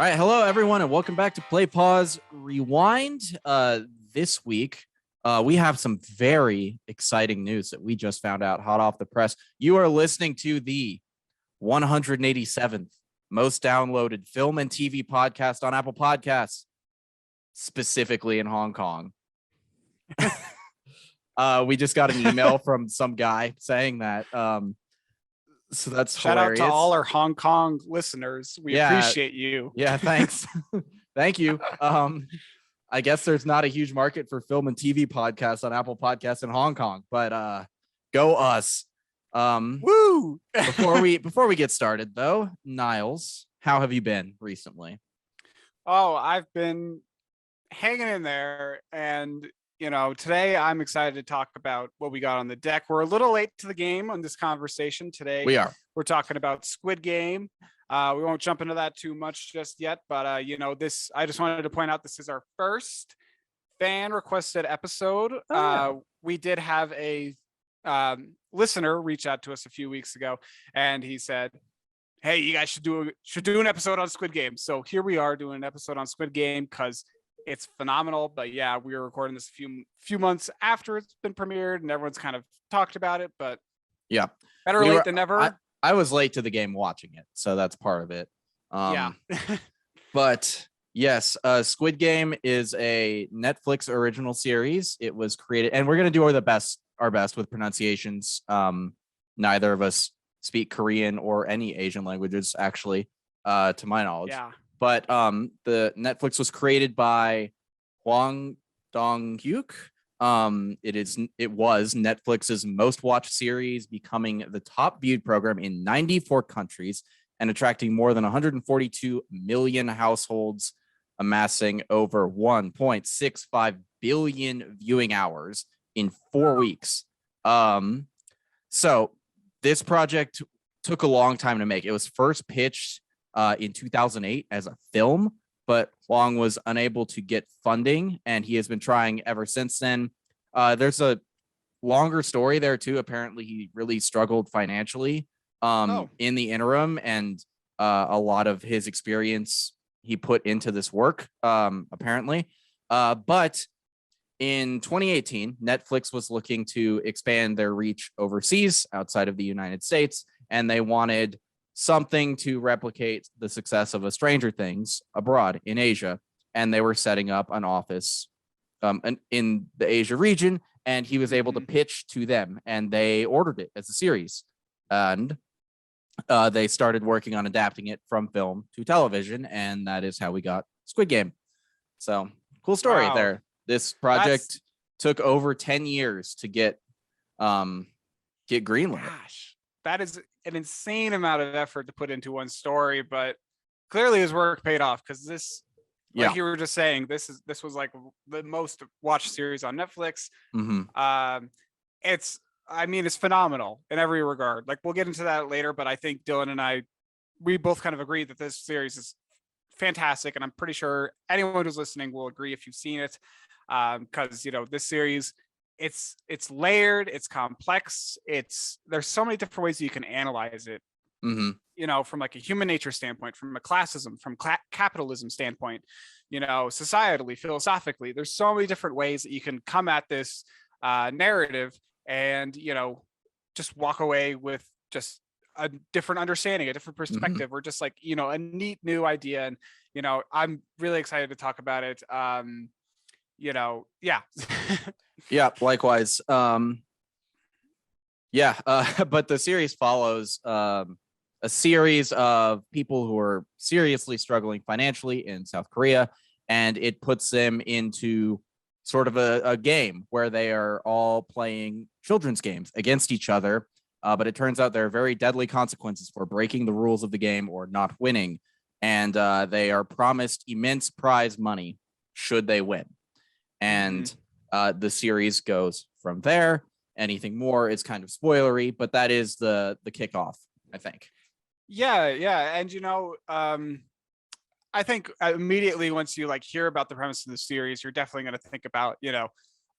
All right, hello everyone, and welcome back to Play Pause Rewind. This week, we have some very exciting news that we just found out, hot off the press. You are listening to the 187th most downloaded film and TV podcast on Apple Podcasts, specifically in Hong Kong. We just got an email from some guy saying that. So that's shout hilarious. out to all our Hong Kong listeners. We appreciate you. Yeah, thanks. Thank you. I guess there's not a huge market for film and TV podcasts on Apple Podcasts in Hong Kong, but go us. Woo! before we get started though, Niles, how have you been recently? Oh, I've been hanging in there, and today I'm excited to talk about what we got on the deck. We're a little late to the game on this conversation today. We are. We're talking about Squid Game. We won't jump into that too much just yet, but I just wanted to point out this is our first fan requested episode. We did have a listener reach out to us a few weeks ago, and he said, hey, you guys should do an episode on Squid Game. So here we are doing an episode on Squid Game because it's phenomenal. But yeah, we were recording this a few months after it's been premiered and everyone's kind of talked about it, but yeah, better late than never. I was late to the game watching it, so that's part of it. Yeah. But yes, Squid Game is a Netflix original series. It was created, and we're going to do our best with pronunciations. Neither of us speak Korean or any Asian languages, actually, to my knowledge. Yeah. But the Netflix was created by Hwang Dong-hyuk. It was Netflix's most watched series, becoming the top viewed program in 94 countries and attracting more than 142 million households, amassing over 1.65 billion viewing hours in 4 weeks. So this project took a long time to make. It was first pitched in 2008 as a film, but Hwang was unable to get funding, and he has been trying ever since then. There's a longer story there too. Apparently, he really struggled financially in the interim, and a lot of his experience he put into this work, apparently. But in 2018, Netflix was looking to expand their reach overseas outside of the United States, and they wanted something to replicate the success of Stranger Things abroad in Asia. And they were setting up an office in the Asia region, and he was able to pitch to them, and they ordered it as a series. And they started working on adapting it from film to television, and that is how we got Squid Game. So cool story there. This project took over 10 years to get greenlit. Gosh, that is an insane amount of effort to put into one story, but clearly his work paid off, because this, like you were just saying, this was like the most watched series on Netflix. It's phenomenal in every regard. Like, we'll get into that later, but I think Dylan and we both kind of agree that this series is fantastic, and I'm pretty sure anyone who's listening will agree if you've seen it, because this series, it's layered, it's complex, there's so many different ways you can analyze it. From like a human nature standpoint, from a classism, from capitalism standpoint, societally, philosophically, there's so many different ways that you can come at this narrative and just walk away with just a different understanding, a different perspective, or just like a neat new idea. And I'm really excited to talk about it. Yeah, likewise. But the series follows a series of people who are seriously struggling financially in South Korea, and it puts them into sort of a game where they are all playing children's games against each other. But it turns out there are very deadly consequences for breaking the rules of the game or not winning. And they are promised immense prize money should they win. And the series goes from there. Anything more is kind of spoilery, but that is the kickoff, I think. Yeah. And, I think immediately once you hear about the premise of the series, you're definitely going to think about,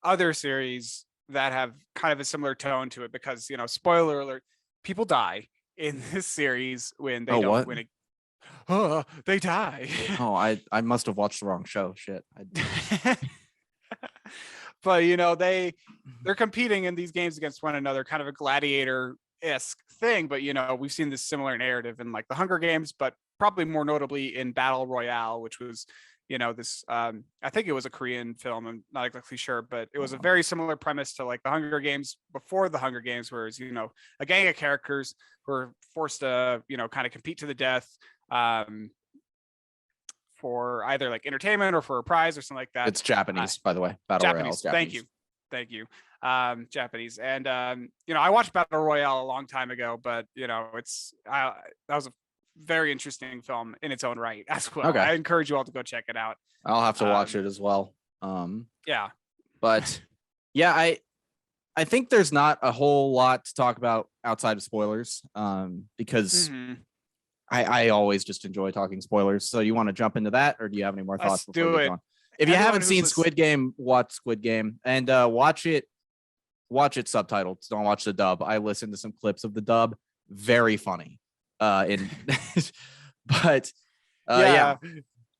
other series that have kind of a similar tone to it, because, spoiler alert, people die in this series when they don't win. Oh, they die. Oh, I must have watched the wrong show. Shit. But they're competing in these games against one another, kind of a gladiator-esque thing. But we've seen this similar narrative in like the Hunger Games, but probably more notably in Battle Royale, which was this I think it was a Korean film. I'm not exactly sure, but it was a very similar premise to like the Hunger Games before the Hunger Games, whereas a gang of characters who are forced to kind of compete to the death, for either like entertainment or for a prize or something like that. It's Japanese, by the way. Battle Royale is Japanese. Thank you. Japanese. And I watched Battle Royale a long time ago, but that was a very interesting film in its own right as well. Okay. I encourage you all to go check it out. I'll have to watch it as well. Yeah. But yeah, I think there's not a whole lot to talk about outside of spoilers, because I always just enjoy talking spoilers. So you want to jump into that, or do you have any more thoughts? Let's do it. If you haven't seen Squid Game, watch Squid Game, and watch it subtitled. Don't watch the dub. I listened to some clips of the dub. Very funny. But yeah.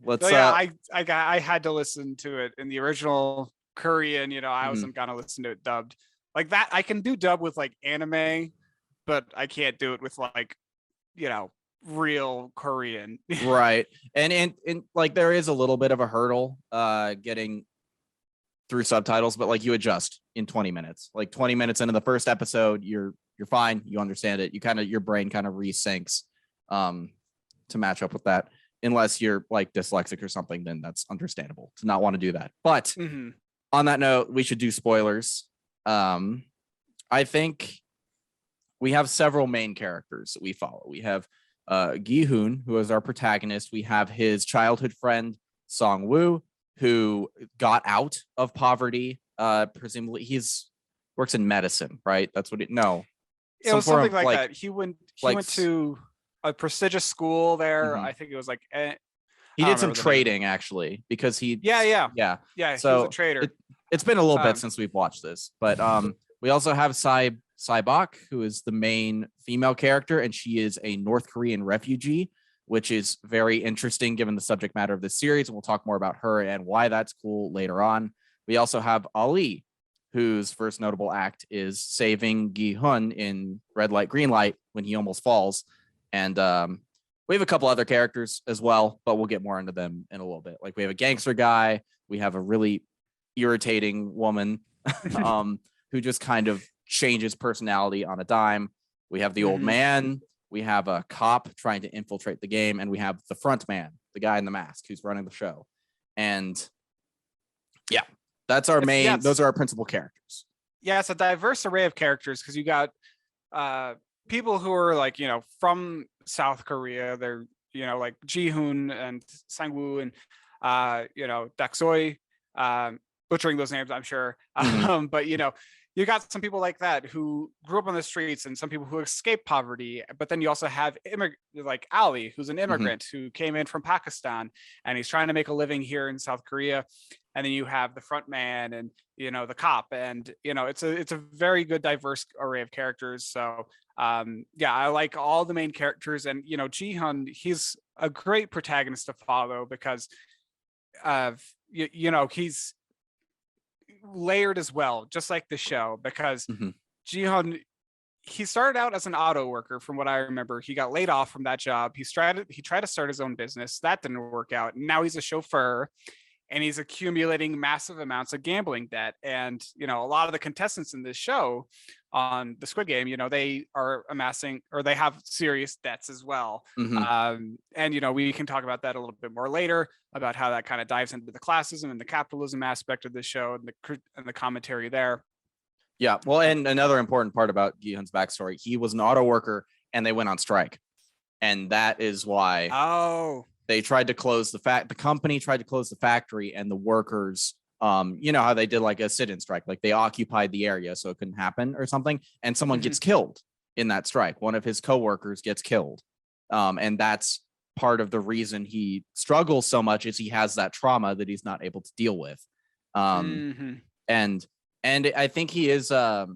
Let's. I had to listen to it in the original Korean. I wasn't gonna listen to it dubbed like that. I can do dub with like anime, but I can't do it with like real Korean. Right. And like there is a little bit of a hurdle getting through subtitles, but like you adjust in 20 minutes. Like 20 minutes into the first episode, you're fine, you understand it. Your brain kind of resyncs to match up with that. Unless you're like dyslexic or something, then that's understandable to not want to do that. But on that note, we should do spoilers. I think we have several main characters that we follow. We have Gi-hoon, who is our protagonist. We have his childhood friend Song-woo, who got out of poverty. Presumably he's works in medicine, right? That's what it was something like that. He went to a prestigious school there. I think it was like he did some trading actually, because he yeah so he was a trader. It's been a little bit since we've watched this, but we also have Sae-bok, who is the main female character, and she is a North Korean refugee, which is very interesting given the subject matter of this series. And we'll talk more about her and why that's cool later on. We also have Ali, whose first notable act is saving Gi-hoon in red light, green light when he almost falls. And we have a couple other characters as well, but we'll get more into them in a little bit. Like we have a gangster guy. We have a really irritating woman who just kind of changes personality on a dime. We have the old man. We have a cop trying to infiltrate the game, and we have the front man, the guy in the mask who's running the show. And yeah, that's our main. Those are our principal characters. Yeah, it's a diverse array of characters because you got people who are like from South Korea. They're like Ji-hoon and Sang-woo and Dak-soi, butchering those names, I'm sure. But you got some people like that who grew up on the streets, and some people who escaped poverty. But then you also have like Ali, who's an immigrant who came in from Pakistan, and he's trying to make a living here in South Korea. And then you have the front man and the cop, and it's a very good diverse array of characters. So I like all the main characters, and Ji-hoon, he's a great protagonist to follow because he's layered as well, just like the show, because Ji-hoon, he started out as an auto worker. From what I remember, he got laid off from that job. He tried to start his own business. That didn't work out. Now he's a chauffeur, and he's accumulating massive amounts of gambling debt. And a lot of the contestants in this show on the Squid Game, they are amassing, or they have serious debts as well. And we can talk about that a little bit more later, about how that kind of dives into the classism and the capitalism aspect of the show and the commentary there. Yeah, well, and another important part about Gi-hoon's backstory, he was an auto worker and they went on strike, and that is why they tried to close the company tried to close the factory, and the workers, how they did like a sit-in strike, like they occupied the area so it couldn't happen or something, and someone gets killed in that strike. One of his coworkers gets killed, and that's part of the reason he struggles so much, is he has that trauma that he's not able to deal with. And I think he is I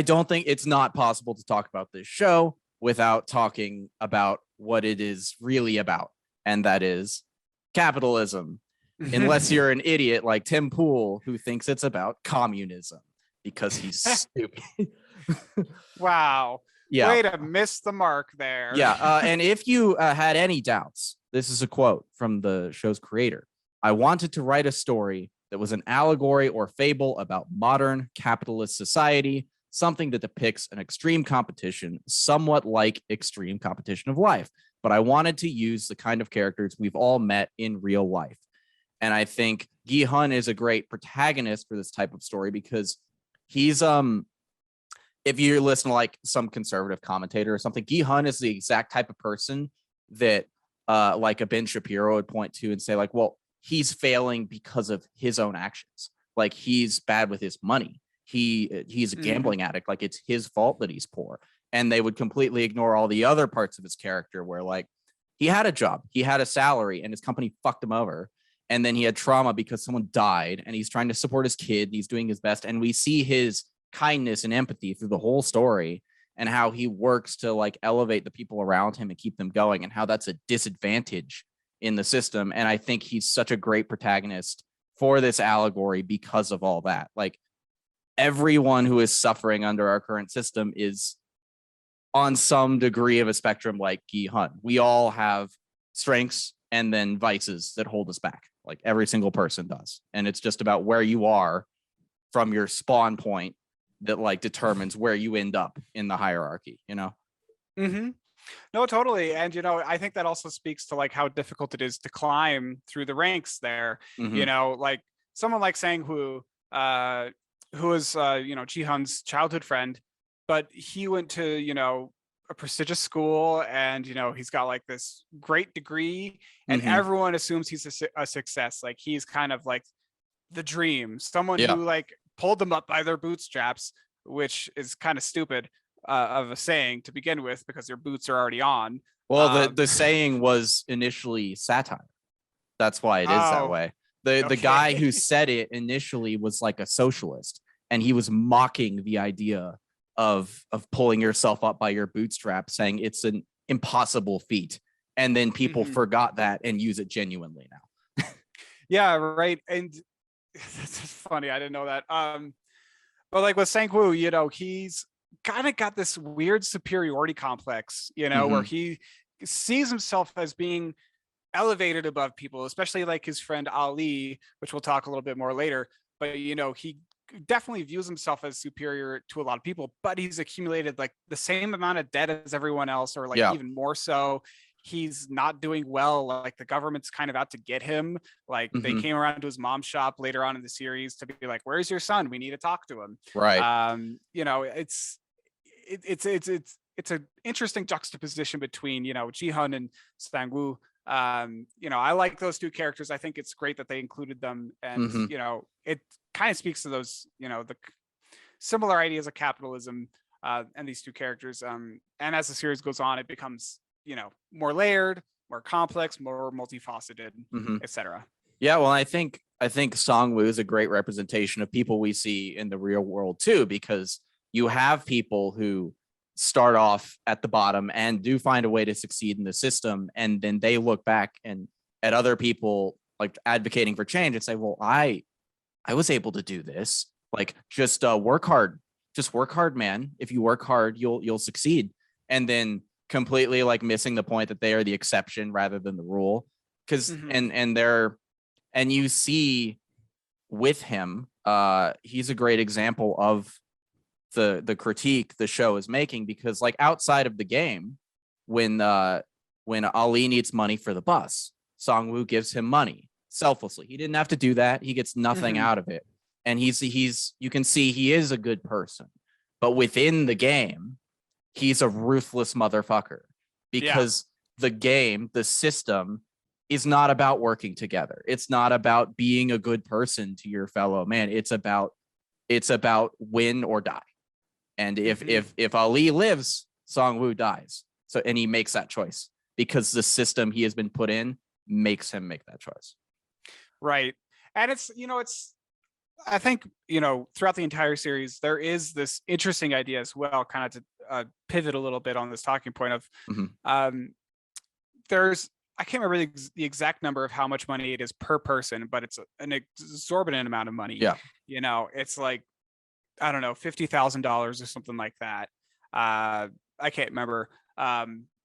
don't think it's not possible to talk about this show without talking about what it is really about, and that is capitalism. Unless you're an idiot like Tim Pool, who thinks it's about communism because he's stupid. Wow. Yeah. Way to miss the mark there. Yeah. And if you had any doubts, this is a quote from the show's creator. I wanted to write a story that was an allegory or fable about modern capitalist society, something that depicts an extreme competition, somewhat like extreme competition of life. But I wanted to use the kind of characters we've all met in real life. And I think Gi Hun is a great protagonist for this type of story because he's if you listen to like some conservative commentator or something, Gi Hun is the exact type of person that like a Ben Shapiro would point to and say like, well, he's failing because of his own actions. Like he's bad with his money. He's a gambling addict. Like it's his fault that he's poor. And they would completely ignore all the other parts of his character where like he had a job, he had a salary, and his company fucked him over. And then he had trauma because someone died, and he's trying to support his kid. And he's doing his best. And we see his kindness and empathy through the whole story and how he works to like elevate the people around him and keep them going, and how that's a disadvantage in the system. And I think he's such a great protagonist for this allegory because of all that. Like everyone who is suffering under our current system is on some degree of a spectrum like Gi Hun. We all have strengths and then vices that hold us back. Like every single person does. And it's just about where you are from your spawn point that like determines where you end up in the hierarchy, you know? Mm-hmm. No, totally. And, you know, I think that also speaks to like how difficult it is to climb through the ranks there. Mhm. You know, like someone like Sang-woo, who is, you know, Ji-hun's childhood friend, but he went to, you know, a prestigious school, and, you know, he's got like this great degree, and Mhm. everyone assumes he's a success. Like he's kind of like the dream, someone Yeah. who like pulled them up by their bootstraps, which is kind of stupid of a saying to begin with because their boots are already on. Well, the saying was initially satire. That's why it is that Oh, way. The guy who said it initially was like a socialist, and he was mocking the idea of pulling yourself up by your bootstraps, saying it's an impossible feat. And then people Mhm. forgot that and use it genuinely now. Yeah, right. And it's funny, I didn't know that. But like with Sang-woo, you know, he's kind of got this weird superiority complex, you know, where Mhm. he sees himself as being elevated above people, especially like his friend Ali, which we'll talk a little bit more later. But, you know, he definitely views himself as superior to a lot of people, but he's accumulated like the same amount of debt as everyone else, or like Yeah. even more so. He's not doing well. Like the government's kind of out to get him. Like they Mhm. came around to his mom's shop later on in the series to be like, "Where's your son? We need to talk to him." Right. You know, it's an interesting juxtaposition between, you know, Ji-hun and Sang-woo. You know, I like those two characters. I think it's great that they included them, and Mhm. you know, it kind of speaks to those, you know, the similar ideas of capitalism and these two characters. And as the series goes on, it becomes, you know, more layered, more complex, more multifaceted, Mhm. etc. Yeah, well, I think Song-woo is a great representation of people we see in the real world too, because you have people who start off at the bottom and do find a way to succeed in the system, and then they look back and at other people like advocating for change and say, "Well, I was able to do this. Like, just work hard. Just work hard, man. If you work hard, you'll succeed." And then completely like missing the point that they are the exception rather than the rule. Because Mm-hmm. and you see with him, he's a great example of the critique the show is making, because like outside of the game, when Ali needs money for the bus, Song-woo gives him money selflessly. He didn't have to do that. He gets nothing Mm-hmm. out of it. And he's you can see he is a good person. But within the game, he's a ruthless motherfucker, Yeah. because the game, the system is not about working together. It's not about being a good person to your fellow man. It's about win or die. And if Mm-hmm. if Ali lives, Song-woo dies. So, and he makes that choice because the system he has been put in makes him make that choice. Right. And it's, you know, it's, I think, you know, throughout the entire series, there is this interesting idea as well, kind of to pivot a little bit on this talking point of Mhm. um, I can't remember the exact number of how much money it is per person, but it's an exorbitant amount of money. Yeah. It's like, I don't know, $50,000 or something like that. I can't remember.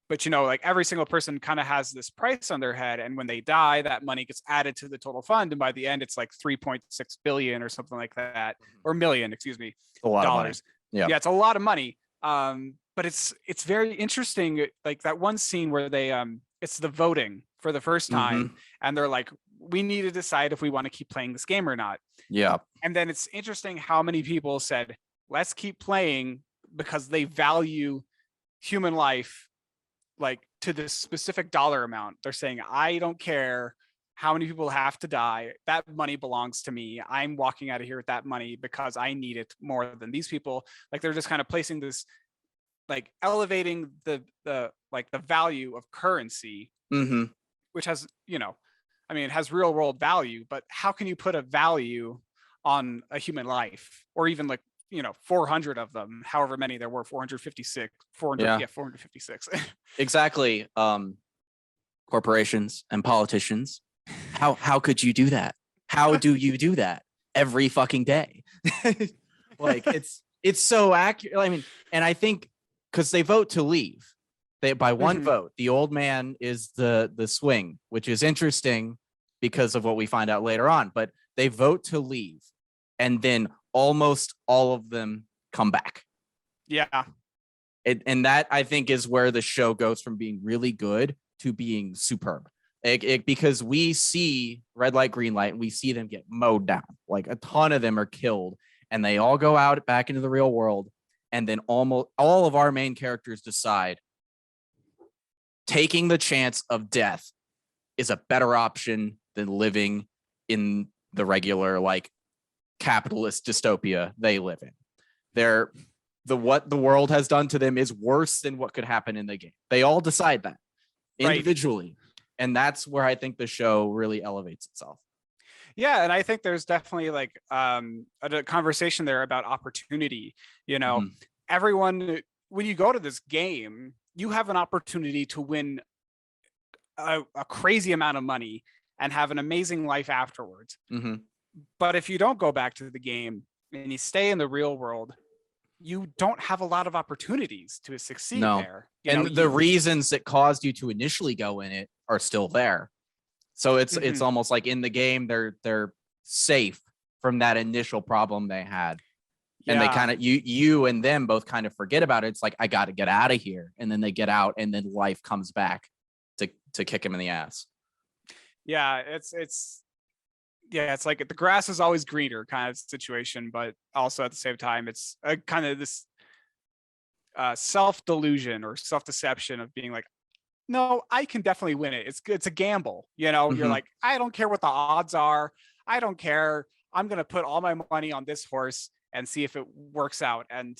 But like every single person kind of has this price on their head, and when they die, that money gets added to the total fund, and by the end, it's like 3.6 billion or something like that, or million, excuse me, A lot dollars. of money. Yeah, it's a lot of money. But it's very interesting, like that one scene where they it's the voting for the first time, and they're like, we need to decide if we want to keep playing this game or not. Yeah. And then it's interesting how many people said, let's keep playing, because they value human life, like to this specific dollar amount. They're saying, I don't care how many people have to die. That money belongs to me. I'm walking out of here with that money because I need it more than these people. Like they're just kind of placing this, like elevating the value of currency, which has, it has real world value, but how can you put a value on a human life, or even like 400 of them, however many there were, 456. Exactly. Corporations and politicians, how could you do that? How do you do that every fucking day? Like it's so accurate. I mean, and I think because they vote to leave, they by one vote, the old man is the swing, which is interesting because of what we find out later on, but they vote to leave, and then almost all of them come back. Yeah. And that, I think, is where the show goes from being really good to being superb. Because we see red light, green light, and we see them get mowed down. Like a ton of them are killed, and they all go out back into the real world. And then almost all of our main characters decide taking the chance of death is a better option than living in the regular, like, capitalist dystopia they live in. What the world has done to them is worse than what could happen in the game. They all decide that individually. Right. And that's where I think the show really elevates itself. Yeah, and I think there's definitely like a conversation there about opportunity. Everyone, when you go to this game, you have an opportunity to win a crazy amount of money and have an amazing life afterwards. But if you don't go back to the game and you stay in the real world, you don't have a lot of opportunities to succeed there. The reasons that caused you to initially go in it are still there. So it's almost like in the game they're safe from that initial problem they had. And they kind of you and them both kind of forget about it. It's like, I got to get out of here, and then they get out, and then life comes back to kick him in the ass. Yeah, it's like the grass is always greener kind of situation, but also at the same time, it's a kind of this self-delusion or self-deception of being like, no, I can definitely win it. It's a gamble. You're like, I don't care what the odds are. I don't care. I'm going to put all my money on this horse and see if it works out. And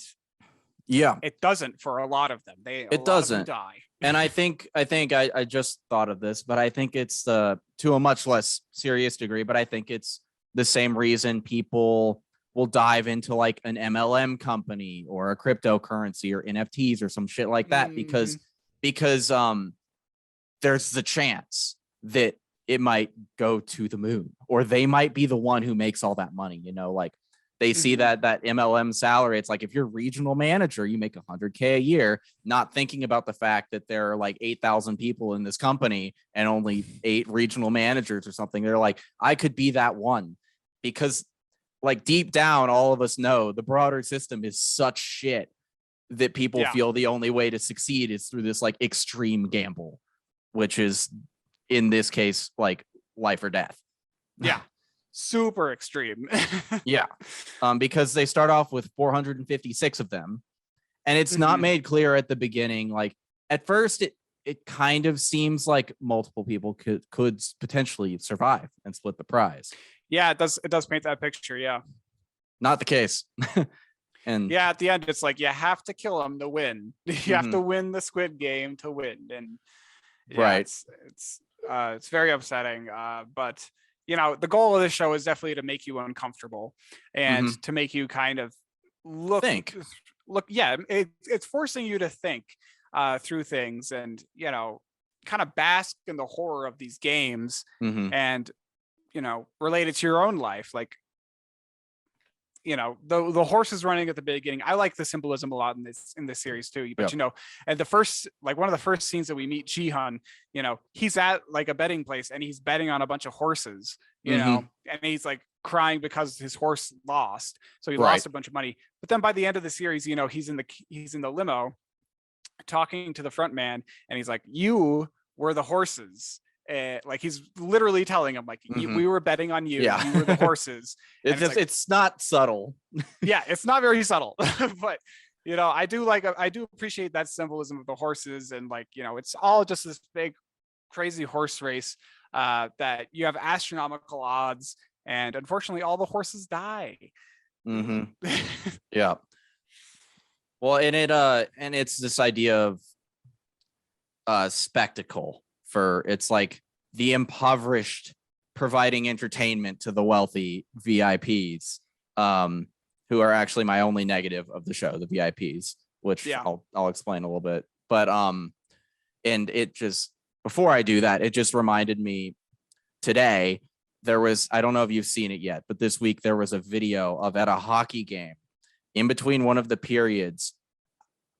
it doesn't for a lot of them. It doesn't die. And I think I just thought of this, but I think it's to a much less serious degree, but I think it's the same reason people will dive into like an MLM company or a cryptocurrency or NFTs or some shit like that, because there's the chance that it might go to the moon, or they might be the one who makes all that money, like they see that MLM salary. It's like, if you're regional manager, you make $100K a year, not thinking about the fact that there are like 8,000 people in this company and only 8 regional managers or something. They're like, I could be that one, because like deep down, all of us know the broader system is such shit that people feel the only way to succeed is through this like extreme gamble, which is in this case, like life or death. Yeah. Super extreme. Because they start off with 456 of them, and it's not made clear at the beginning. Like at first it kind of seems like multiple people could potentially survive and split the prize. It does paint that picture. Not the case. And at the end it's like, you have to kill him to win. You have to win the Squid Game to win. And it's very upsetting, but the goal of this show is definitely to make you uncomfortable and to make you kind of think. It's forcing you to think through things, and kind of bask in the horror of these games Mhm. and, relate it to your own life. Like, the horses running at the beginning. I like the symbolism a lot in this series too. But Yep. at the first, like one of the first scenes that we meet Jihan, he's at like a betting place and he's betting on a bunch of horses, Mhm. and he's like crying because his horse lost. So he Right. lost a bunch of money. But then by the end of the series, he's in the limo talking to the front man, and he's like, "You were the horses." Like he's literally telling him, like, Mhm. we were betting on you. Yeah. You were the horses. It's just like, it's not subtle. yeah, it's not very subtle, but I do appreciate that symbolism of the horses, and like, it's all just this big crazy horse race that you have astronomical odds, and unfortunately all the horses die. Mhm. Yeah. Well, and it's this idea of spectacle for it's like the impoverished providing entertainment to the wealthy VIPs, who are actually my only negative of the show, the VIPs, which Yeah. I'll explain a little bit. But and it just before I do that, it just reminded me today there was, I don't know if you've seen it yet, but this week there was a video of at a hockey game in between one of the periods.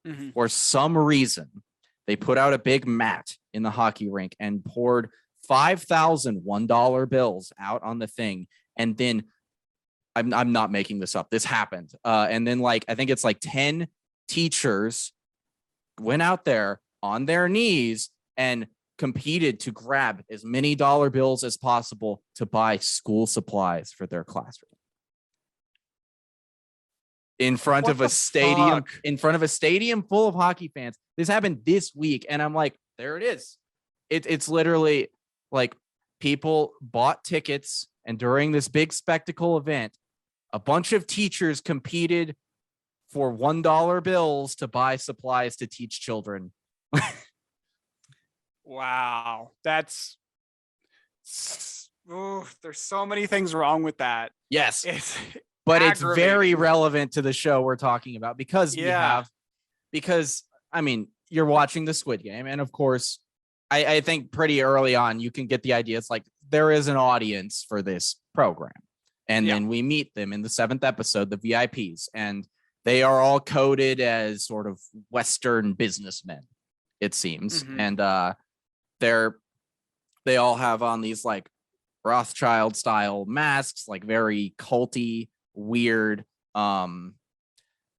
Mhm. For some reason, they put out a big mat in the hockey rink and poured 5,000 $1 bills out on the thing. And then I'm not making this up. This happened. And then like, I think it's like 10 teachers went out there on their knees and competed to grab as many dollar bills as possible to buy school supplies for their classroom. In front What of a the stadium, fuck? in front of a stadium full of hockey fans. This happened this week. And I'm like, there it is. It's literally like people bought tickets, and during this big spectacle event, a bunch of teachers competed for $1 bills to buy supplies to teach children. Wow, that's there's so many things wrong with that. Yes, It's but it's very aggravating. relevant to the show we're talking about because Yeah. because I mean, you're watching the Squid Game, and of course, I think pretty early on you can get the idea. It's like there is an audience for this program, and Yeah. then we meet them in the 7th episode, the VIPs, and they are all coded as sort of Western businessmen, it seems, Mhm. and they all have on these like Rothschild style masks, like very culty, weird.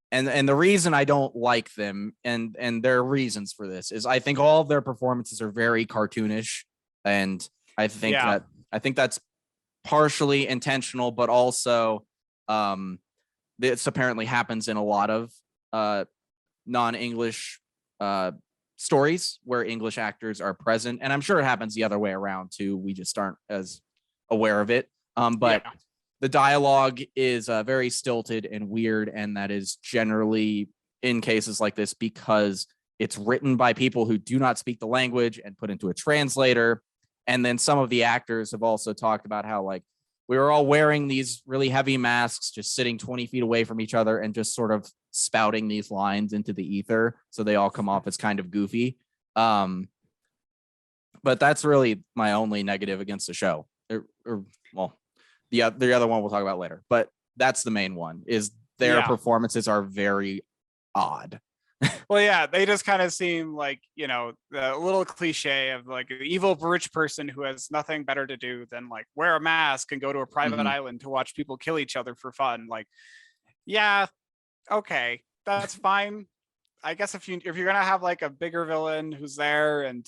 And the reason I don't like them, and there are reasons for this, is I think all of their performances are very cartoonish, and I think Yeah. that's partially intentional, but also this apparently happens in a lot of non-English stories where English actors are present, and I'm sure it happens the other way around too. We just aren't as aware of it. But Yeah. the dialogue is very stilted and weird, and that is generally in cases like this because it's written by people who do not speak the language and put into a translator. And then some of the actors have also talked about how like we were all wearing these really heavy masks, just sitting 20 feet away from each other and just sort of spouting these lines into the ether, so they all come off as kind of goofy. But that's really my only negative against the show. Well, the other one we'll talk about later, but that's the main one, is their Yeah. performances are very odd. Well, yeah, they just kind of seem like, the little cliche of like an evil rich person who has nothing better to do than like wear a mask and go to a private Mhm. island to watch people kill each other for fun. Like, yeah, okay, that's fine. I guess if you're gonna have like a bigger villain who's there, and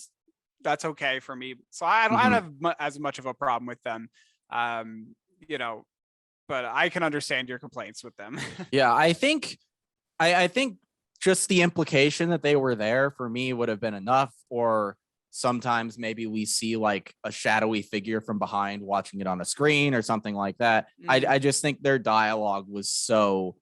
that's okay for me. So I don't have as much of a problem with them. You know, but I can understand your complaints with them. Yeah, I think just the implication that they were there for me would have been enough. Or sometimes maybe we see like a shadowy figure from behind watching it on a screen or something like that. I just think their dialogue was so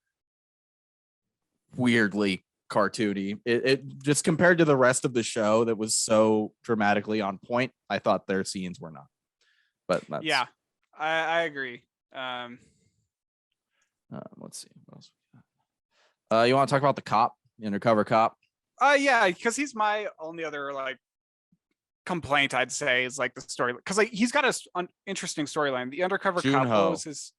weirdly cartoony. It just compared to the rest of the show that was so dramatically on point, I thought their scenes were not. But that's, Yeah, I agree. Let's see what else we got. You want to talk about the cop, the undercover cop? Yeah, because he's my only other like complaint I'd say is like the story, because like he's got an interesting storyline. The undercover cop, what Junho. was his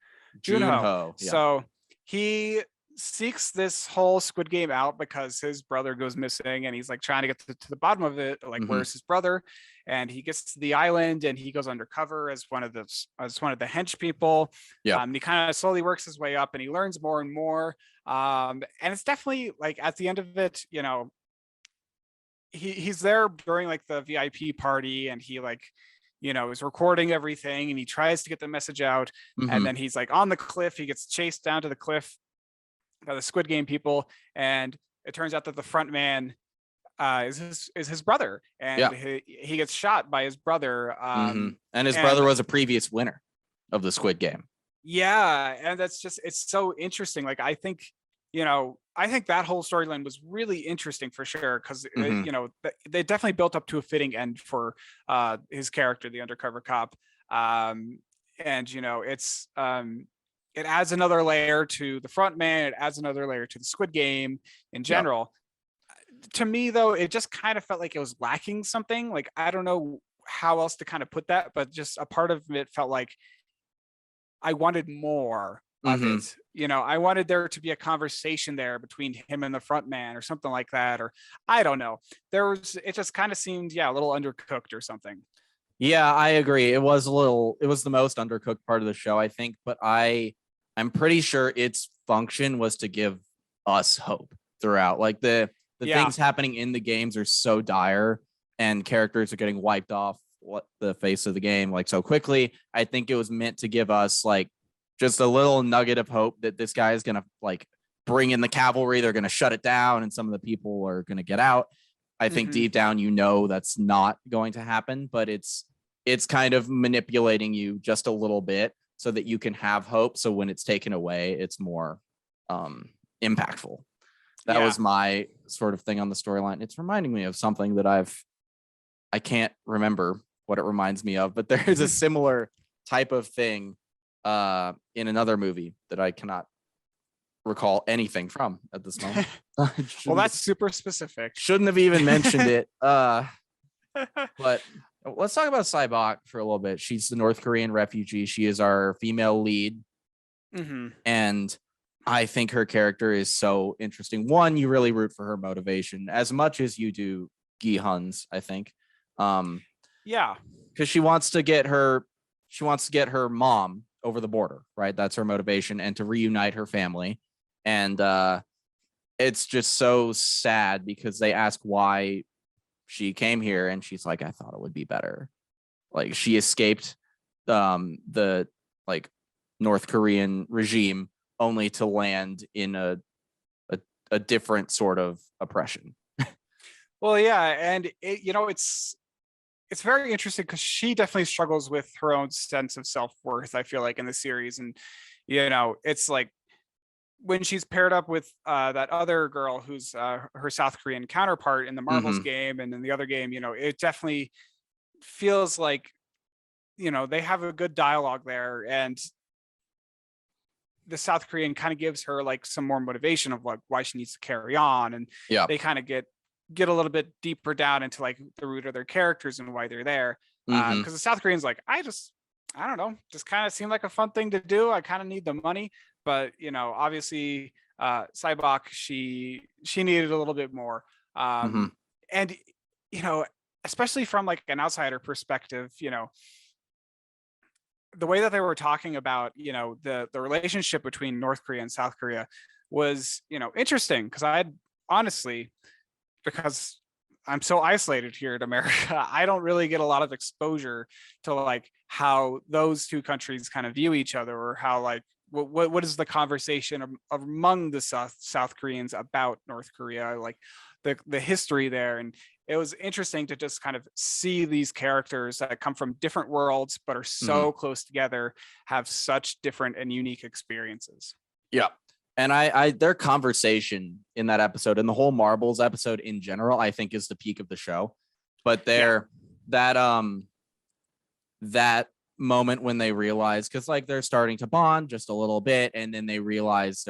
Junho. Yeah. So he seeks this whole Squid Game out because his brother goes missing, and he's like trying to get to the bottom of it. Like, where's his brother? And he gets to the island, and he goes undercover as one of the hench people. Yeah. And he kind of slowly works his way up, and he learns more and more. And it's definitely like at the end of it, you know, he's there during like the VIP party, and he like, you know, is recording everything, and he tries to get the message out. And then he's like on the cliff, he gets chased down to the cliff by the Squid Game people, and it turns out that the front man is his brother, and he gets shot by his brother. And his brother was a previous winner of the Squid Game. Yeah, and that's just, it's so interesting. Like, I think, you know, I think that whole storyline was really interesting for sure, because you know, they definitely built up to a fitting end for his character, the undercover cop. And you know, it's it adds another layer to the front man, it adds another layer to the Squid Game in general. To me though, it just kind of felt like it was lacking something. Like, I don't know how else to kind of put that, but just a part of it felt like I wanted more of it. You know, I wanted there to be a conversation there between him and the front man or something like that, or I don't know. It just kind of seemed, a little undercooked or something. Yeah, I agree. It was the most undercooked part of the show, I think, but I'm pretty sure its function was to give us hope throughout. Like the things happening in the games are so dire, and characters are getting wiped off the face of the game like so quickly. I think it was meant to give us like just a little nugget of hope that this guy is going to like bring in the cavalry. They're going to shut it down, and some of the people are going to get out. I think deep down, you know, that's not going to happen, but it's kind of manipulating you just a little bit so that you can have hope. So when it's taken away, it's more impactful. That was my sort of thing on the storyline. It's reminding me of something that I can't remember what it reminds me of, but there is a similar type of thing in another movie that I cannot recall anything from at this moment. Well, that's super specific. Shouldn't have even mentioned it. But let's talk about Saibok for a little bit. She's the North Korean refugee. She is our female lead. And I think her character is so interesting. One, you really root for her motivation as much as you do Gi-hun's, I think. Because she wants to get her mom over the border, right? That's her motivation, and to reunite her family. And it's just so sad because they ask why she came here, and she's like, I thought it would be better. Like, she escaped the like North Korean regime only to land in a different sort of oppression. Well, yeah, and it's very interesting because she definitely struggles with her own sense of self-worth, I feel like, in the series. And you know, it's like when she's paired up with that other girl who's her South Korean counterpart in the Marbles game and in the other game, you know, it definitely feels like, you know, they have a good dialogue there, and the South Korean kind of gives her like some more motivation of like why she needs to carry on, and they kind of get a little bit deeper down into like the root of their characters and why they're there. Because the South Korean's like, I don't know, just kind of seemed like a fun thing to do. I kind of need the money, but you know, obviously Saibok, she needed a little bit more. And you know, especially from like an outsider perspective, you know, the way that they were talking about, you know, the relationship between North Korea and South Korea was, you know, interesting, because I had honestly, because I'm so isolated here in America, I don't really get a lot of exposure to like how those two countries kind of view each other, or how like what is the conversation among the South Koreans about North Korea, like the history there. And it was interesting to just kind of see these characters that come from different worlds but are so close together have such different and unique experiences. Yeah. And I their conversation in that episode, and the whole Marbles episode in general, I think is the peak of the show. But that moment when they realize, because like they're starting to bond just a little bit, and then they realize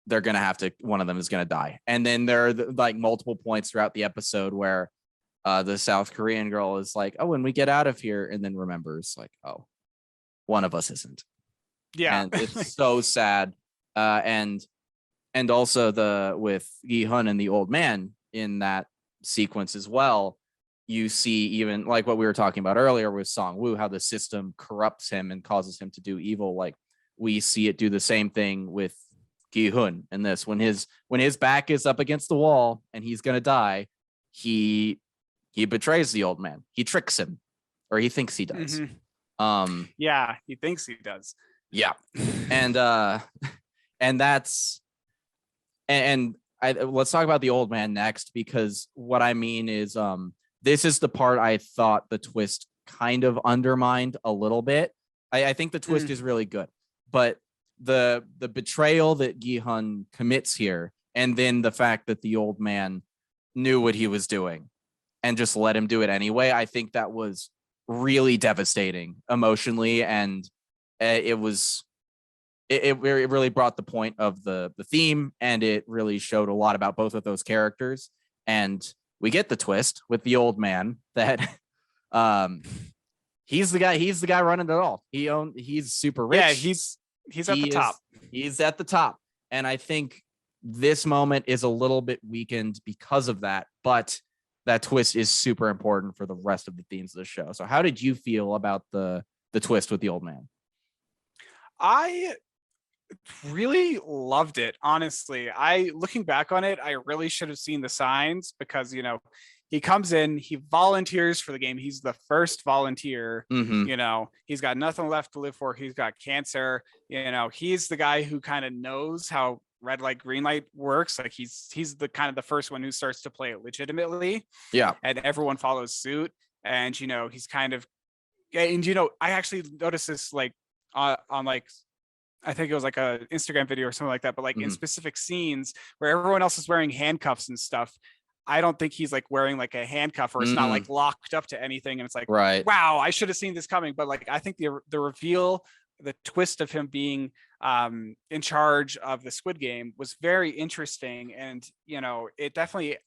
they're gonna have to, one of them is gonna die. And then there are like multiple points throughout the episode where the South Korean girl is like, oh, when we get out of here, and then remembers like, oh, one of us isn't. Yeah. And it's so sad. And also with Gi Hun and the old man in that sequence as well, you see even like what we were talking about earlier with Song Woo, how the system corrupts him and causes him to do evil. Like we see it do the same thing with Gi Hun in this. When his back is up against the wall and he's gonna die, he betrays the old man. He tricks him, or he thinks he does. Yeah, he thinks he does. Yeah, and that's and let's talk about the old man next, because what I mean is this is the part I thought the twist kind of undermined a little bit. I think the twist is really good, but the betrayal that Gi Hun commits here, and then the fact that the old man knew what he was doing and just let him do it anyway, I think that was really devastating emotionally, and it really brought the point of the theme, and it really showed a lot about both of those characters. And we get the twist with the old man that he's the guy running it all. He's super rich. Yeah, he's at the top. He's at the top. And I think this moment is a little bit weakened because of that, but that twist is super important for the rest of the themes of the show. So how did you feel about the twist with the old man? I really loved it, honestly. Looking back on it, I really should have seen the signs, because he comes in, he volunteers for the game. He's the first volunteer. He's got nothing left to live for. He's got cancer. He's the guy who kind of knows how red light, green light works. Like he's the kind of the first one who starts to play it legitimately. Yeah. And everyone follows suit. And he's kind of, and I actually noticed this like on like, I think it was like a Instagram video or something like that, but like in specific scenes where everyone else is wearing handcuffs and stuff, I don't think he's like wearing like a handcuff, or it's not like locked up to anything. And it's like, right. Wow, I should have seen this coming. But like, I think the reveal, the twist of him being in charge of the Squid Game was very interesting. And, it definitely,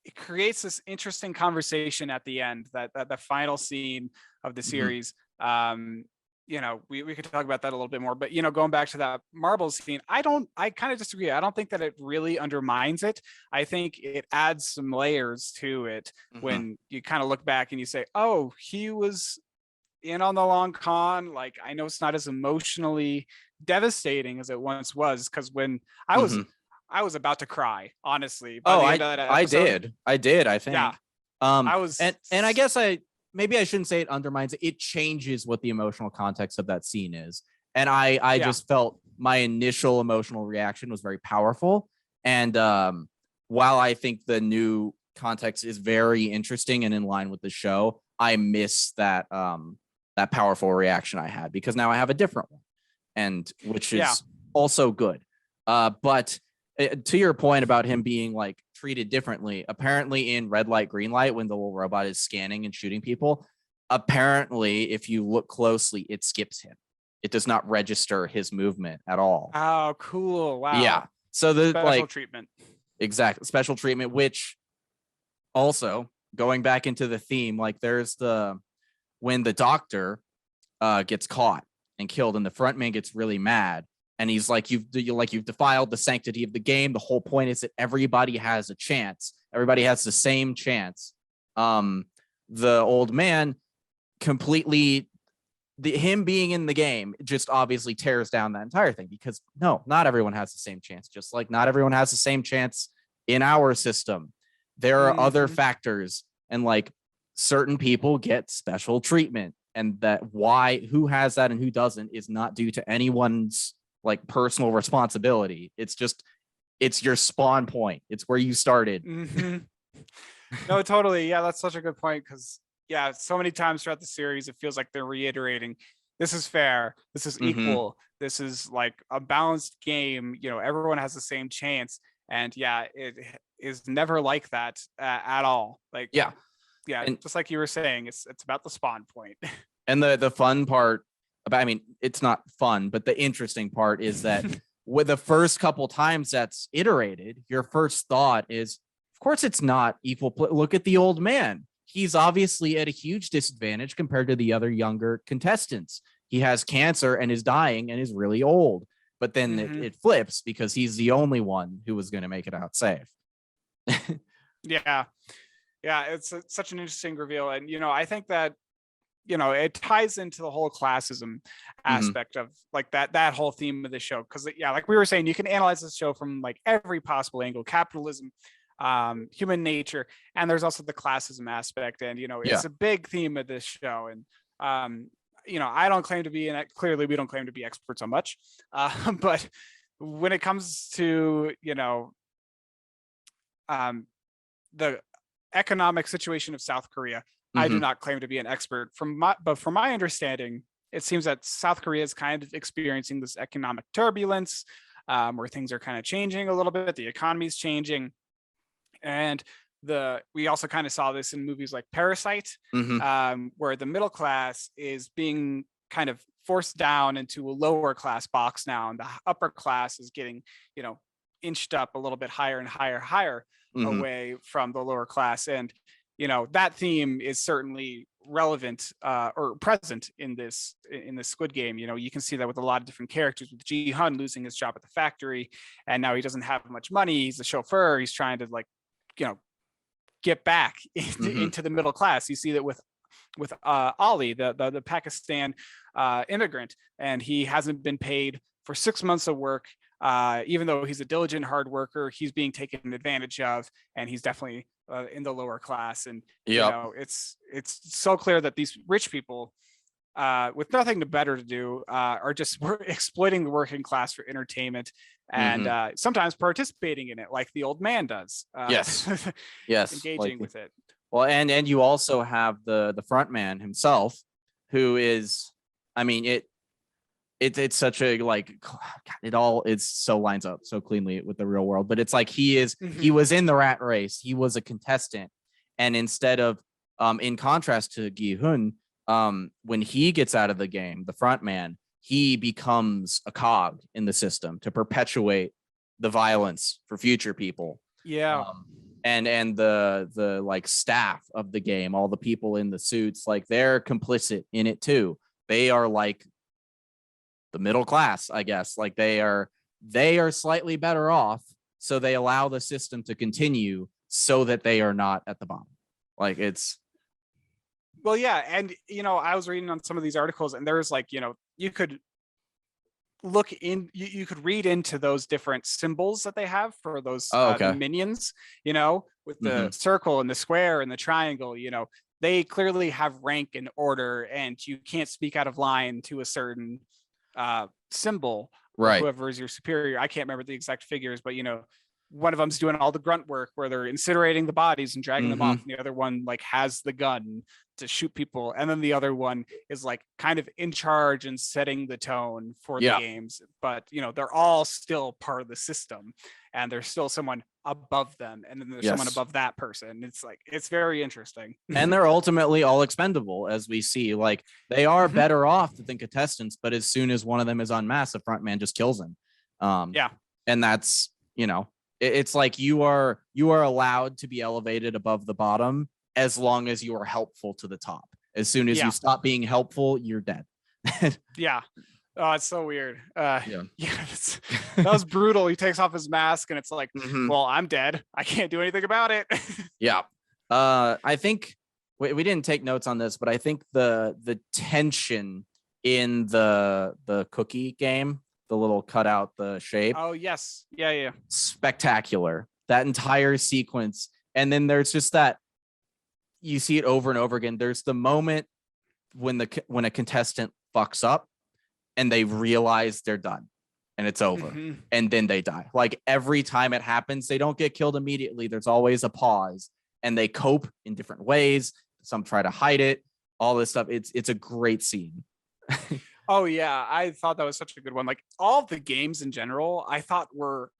it creates this interesting conversation at the end, that the final scene of the series. We could talk about that a little bit more, but going back to that marbles scene, I kind of disagree. I don't think that it really undermines it. I think it adds some layers to it when you kind of look back and you say, oh, he was in on the long con. Like, I know it's not as emotionally devastating as it once was, because when I was about to cry, honestly. I did. I think. Yeah. I was, and I guess maybe I shouldn't say it undermines it. It changes what the emotional context of that scene is. And I just felt my initial emotional reaction was very powerful. And while I think the new context is very interesting and in line with the show, I miss that powerful reaction I had, because now I have a different one, and which is also good. But to your point about him being like treated differently, apparently in red light, green light, when the little robot is scanning and shooting people, apparently if you look closely, it skips him. It does not register his movement at all. Oh, cool. Wow. Yeah. So the special treatment. Exactly. Special treatment, which also going back into the theme, like there's when the doctor gets caught and killed and the front man gets really mad. And he's like, you've defiled the sanctity of the game. The whole point is that everybody has a chance. Everybody has the same chance. The old man completely, him being in the game just obviously tears down that entire thing, because no, not everyone has the same chance. Just like not everyone has the same chance in our system. There are other factors, and like certain people get special treatment, and who has that and who doesn't is not due to anyone's like personal responsibility. It's your spawn point. It's where you started. No, totally. Yeah, that's such a good point, because so many times throughout the series it feels like they're reiterating, this is fair, this is equal, this is like a balanced game, everyone has the same chance. And it is never like that at all. Like and just like you were saying, it's about the spawn point. And the fun part about, I mean, it's not fun, but the interesting part is that with the first couple times that's iterated, your first thought is, of course, it's not equal. Look at the old man. He's obviously at a huge disadvantage compared to the other younger contestants. He has cancer and is dying and is really old. But then it flips because he's the only one who was going to make it out safe. Yeah. Yeah. It's such an interesting reveal. And, I think that, it ties into the whole classism aspect of like that whole theme of the show. Cause yeah, like we were saying, you can analyze this show from like every possible angle: capitalism, human nature, and there's also the classism aspect. And, it's a big theme of this show. And, I don't claim to be, clearly we don't claim to be experts on much, but when it comes to, the economic situation of South Korea, I do not claim to be an expert. But from my understanding, it seems that South Korea is kind of experiencing this economic turbulence, where things are kind of changing a little bit. The economy is changing, and we also kind of saw this in movies like Parasite, where the middle class is being kind of forced down into a lower class box now, and the upper class is getting, inched up a little bit higher and higher away from the lower class. And that theme is certainly relevant or present in this Squid Game. You can see that with a lot of different characters, with Ji Hun losing his job at the factory, and now he doesn't have much money. He's a chauffeur. He's trying to get back into the middle class. You see that with Ali, the Pakistan immigrant, and he hasn't been paid for 6 months of work. Even though he's a diligent hard worker, he's being taken advantage of, and he's definitely in the lower class. And it's so clear that these rich people, with nothing better to do, are just exploiting the working class for entertainment, and sometimes participating in it, like the old man does. Yes, engaging with it. Well, and you also have the front man himself, who is, I mean, it's such a it so lines up so cleanly with the real world. But it's like he was in the rat race. He was a contestant, and instead of in contrast to Gi-hun, when he gets out of the game, the front man, he becomes a cog in the system to perpetuate the violence for future people. And the like staff of the game, all the people in the suits, like they're complicit in it too. They are like the middle class, I guess. Like they are slightly better off, so they allow the system to continue so that they are not at the bottom. Like it's well, yeah. And I was reading on some of these articles, and there's like, you could look in, you could read into those different symbols that they have for those the minions, with the circle and the square and the triangle. They clearly have rank and order, and you can't speak out of line to a certain symbol, right? Whoever is your superior. I can't remember the exact figures, but one of them's doing all the grunt work where they're incinerating the bodies and dragging them off, and the other one like has the gun to shoot people, and then the other one is like kind of in charge and setting the tone for the games. But they're all still part of the system, and there's still someone above them, and then there's someone above that person. It's like, it's very interesting. And they're ultimately all expendable, as we see. Like they are better off than contestants, but as soon as one of them is unmasked, the front man just kills him. And that's it's like you are allowed to be elevated above the bottom as long as you are helpful to the top. As soon as you stop being helpful, you're dead. Oh, it's so weird. That was brutal. He takes off his mask, and it's like, well, I'm dead. I can't do anything about it. I think we didn't take notes on this, but I think the tension in the cookie game, the little cutout, the shape. Oh yes, yeah. Spectacular. That entire sequence, and then there's just that. You see it over and over again. There's the moment when a contestant fucks up and they realize they're done and it's over, and then they die. Like every time it happens, they don't get killed immediately. There's always a pause, and they cope in different ways. Some try to hide it, all this stuff. It's a great scene. Oh yeah, I thought that was such a good one. Like all the games in general, I thought were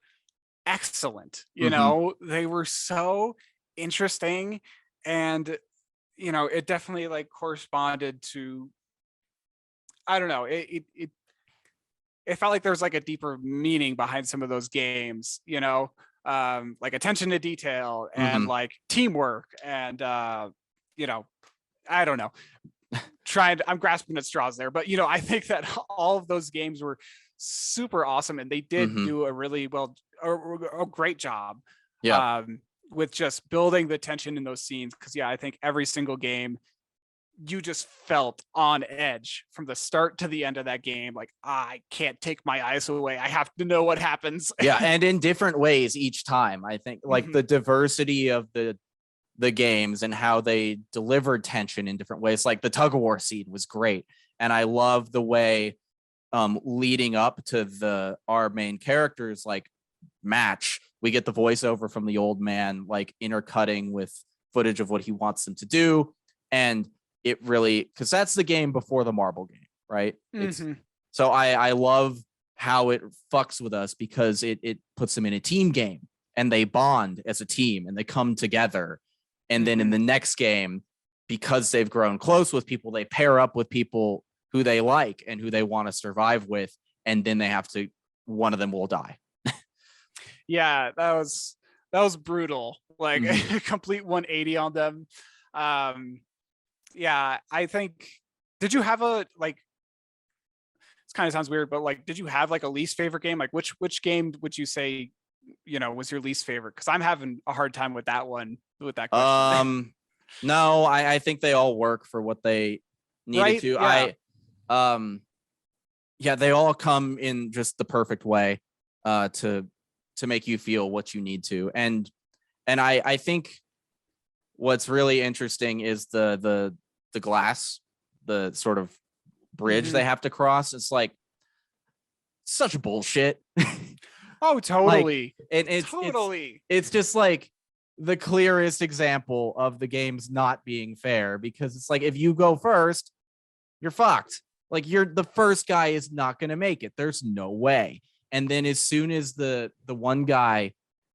excellent. They were so interesting, and it definitely like corresponded to, I don't know, it it felt like there was like a deeper meaning behind some of those games, like attention to detail and like teamwork and I don't know. I'm grasping at straws there, but I think that all of those games were super awesome, and they did do a really a great job. Yeah. With just building the tension in those scenes. Because I think every single game, you just felt on edge from the start to the end of that game. Like, I can't take my eyes away. I have to know what happens. Yeah, and in different ways each time. I think like the diversity of the games and how they delivered tension in different ways. Like the tug of war scene was great, and I love the way leading up to our main characters like match, we get the voiceover from the old man like intercutting with footage of what he wants them to do, and it really, because that's the game before the marble game, right? So I love how it fucks with us because it puts them in a team game and they bond as a team and they come together. And then in the next game, because they've grown close with people, they pair up with people who they like and who they want to survive with. And then they have to, one of them will die. Yeah, that was brutal. Like a complete 180 on them. Yeah, I think, did you have a, like, it kind of sounds weird, but like, did you have like a least favorite game? Like which game would you say, was your least favorite? Because I'm having a hard time with that one, with that question. No, I think they all work for what they needed right? to. Yeah. Yeah, they all come in just the perfect way to make you feel what you need to. And I think what's really interesting is the glass, the sort of bridge they have to cross. It's like such bullshit. Oh, totally. Like, and it's just like the clearest example of the game's not being fair, because it's like if you go first, you're fucked. Like the first guy is not going to make it. There's no way. And then as soon as the one guy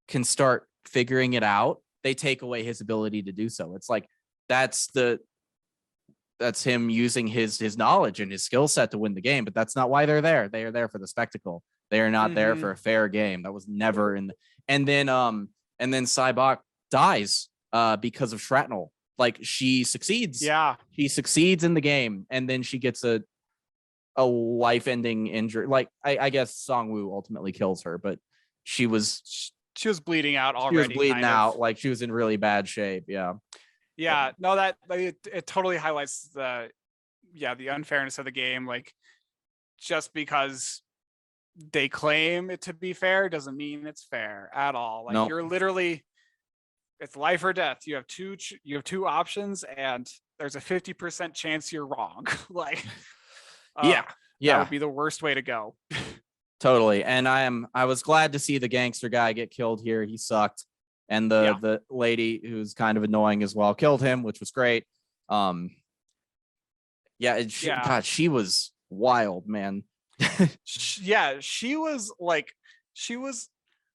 can start figuring it out, they take away his ability to do so. It's like that's him using his knowledge and his skill set to win the game, but that's not why they're there. They are there for the spectacle. They are not there for a fair game. That was never in. And then Cybok dies because of shrapnel. Like she succeeds. Yeah, she succeeds in the game, and then she gets a life-ending injury. Like I guess Songwoo ultimately kills her, but she was bleeding out already. She was bleeding out. Like she was in really bad shape. Yeah. No, that it totally highlights the unfairness of the game. Like, just because they claim it to be fair doesn't mean it's fair at all. Like, you're literally, it's life or death. You have two options, and there's a 50% chance you're wrong. Like, that would be the worst way to go. Totally. And I was glad to see the gangster guy get killed here. He sucked. And the lady who's kind of annoying as well killed him, which was great. God, she was wild, man. She was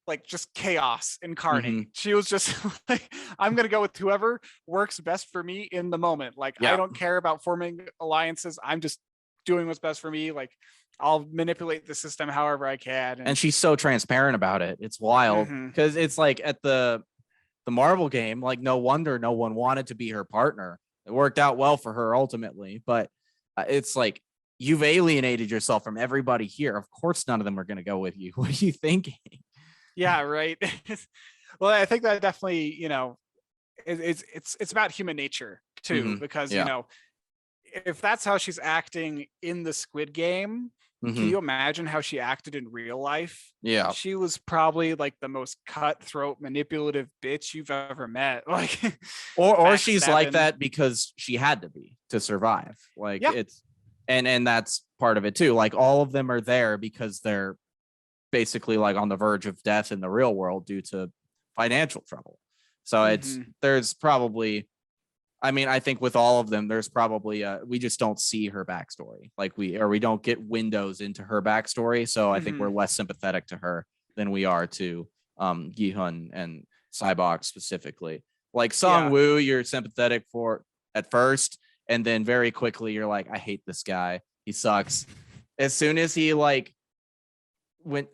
like just chaos incarnate. She was just like, I'm gonna go with whoever works best for me in the moment. Like, I don't care about forming alliances. I'm just doing what's best for me. Like, I'll manipulate the system however I can. And she's so transparent about it. It's wild, because it's like at the Marvel game, like no wonder no one wanted to be her partner. It worked out well for her ultimately, but it's like, you've alienated yourself from everybody here. Of course, none of them are going to go with you. What are you thinking? Yeah, right. Well, I think that definitely, it's about human nature too, because if that's how she's acting in the Squid Game, can you imagine how she acted in real life? Yeah, she was probably like the most cutthroat, manipulative bitch you've ever met. Like, or she's like that because she had to be to survive. Like, it's and that's part of it too. Like, all of them are there because they're basically like on the verge of death in the real world due to financial trouble. So there's probably, I mean, I think with all of them, there's probably we just don't see her backstory. Like we don't get windows into her backstory. So I think we're less sympathetic to her than we are to Gi-hun and Cybok specifically. Like Song-woo, you're sympathetic for at first, and then very quickly you're like, I hate this guy. He sucks. As soon as he like when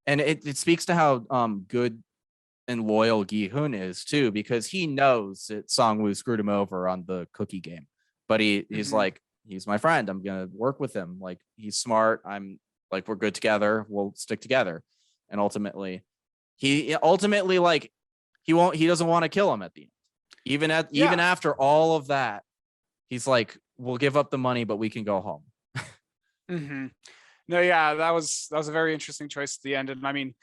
and it speaks to how good and loyal Gi-hun is too, because he knows that Song-woo screwed him over on the cookie game, but he's like, he's my friend, I'm gonna work with him, like he's smart, I'm like, we're good together, we'll stick together. And ultimately he like he doesn't want to kill him at the end, even after all of that. He's like, we'll give up the money, but we can go home. No, yeah, that was a very interesting choice at the end. And I mean,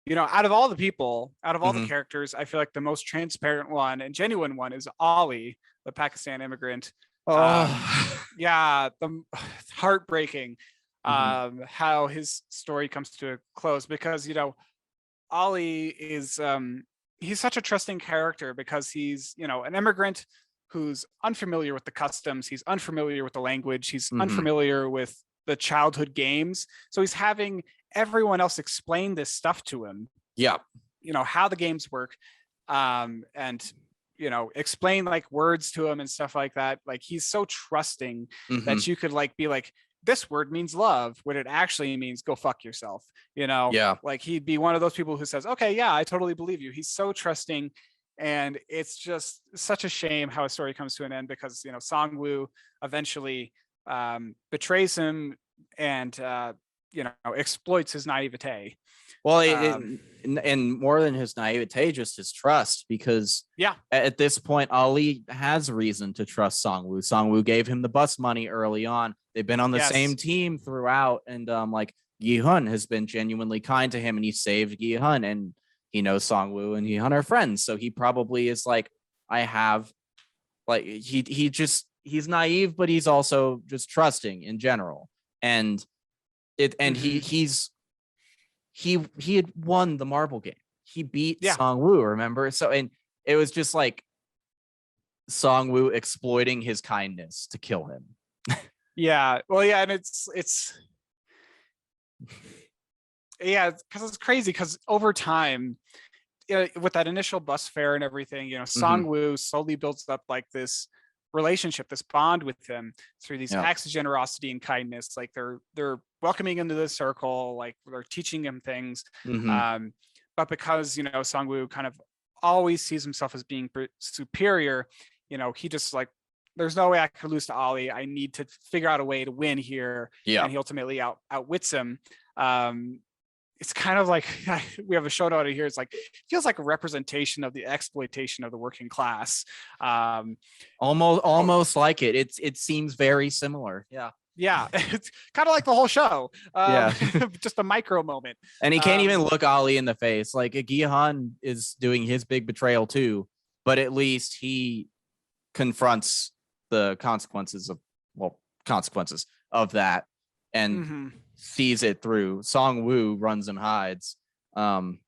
you know, out of all the people, out of all the characters, I feel like the most transparent one and genuine one is Ollie, the Pakistan immigrant. Yeah, it's heartbreaking how his story comes to a close, because, you know, Ollie is he's such a trusting character because he's, you know, an immigrant who's unfamiliar with the customs, he's unfamiliar with the language, he's unfamiliar with the childhood games. So he's having everyone else explain this stuff to him. Yeah. You know, how the games work, and, you know, explain like words to him and stuff like that. Like he's so trusting that you could like be like, this word means love when it actually means go fuck yourself, you know? Yeah. Like he'd be one of those people who says, okay, yeah, I totally believe you. He's so trusting. And it's just such a shame how a story comes to an end, because, you know, Song-woo eventually betrays him and, you know, exploits his naivete. Well, and more than his naivete, just his trust, because at this point, Ali has reason to trust Song-woo. Song-woo gave him the bus money early on. They've been on the same team throughout, and like Gi-hun has been genuinely kind to him, and he saved Gi-hun, and he knows Song-woo and Gi-hun are friends, so he probably is like, I have, like, he's naive, but he's also just trusting in general, and he had won the marble game. He beat Song-woo, remember? So, and it was just like Song-woo exploiting his kindness to kill him. Yeah. Well, yeah, and it's yeah, because it's crazy, because over time, with that initial bus fare and everything, you know, Song-woo slowly builds up like this relationship, this bond with him through these acts of generosity and kindness. Like they're welcoming him to the circle, like they're teaching him things. But because, you know, Song-woo kind of always sees himself as being superior, you know, he just like, there's no way I could lose to Ollie. I need to figure out a way to win here. And he ultimately outwits him. It's kind of like, we have a show note here. It's like, feels like a representation of the exploitation of the working class. Almost like it. It seems very similar. Yeah, it's kind of like the whole show. Just a micro moment. And he can't even look Ollie in the face. Like Gi-hun is doing his big betrayal too, but at least he confronts the consequences of that, and sees it through. Song-woo runs and hides. And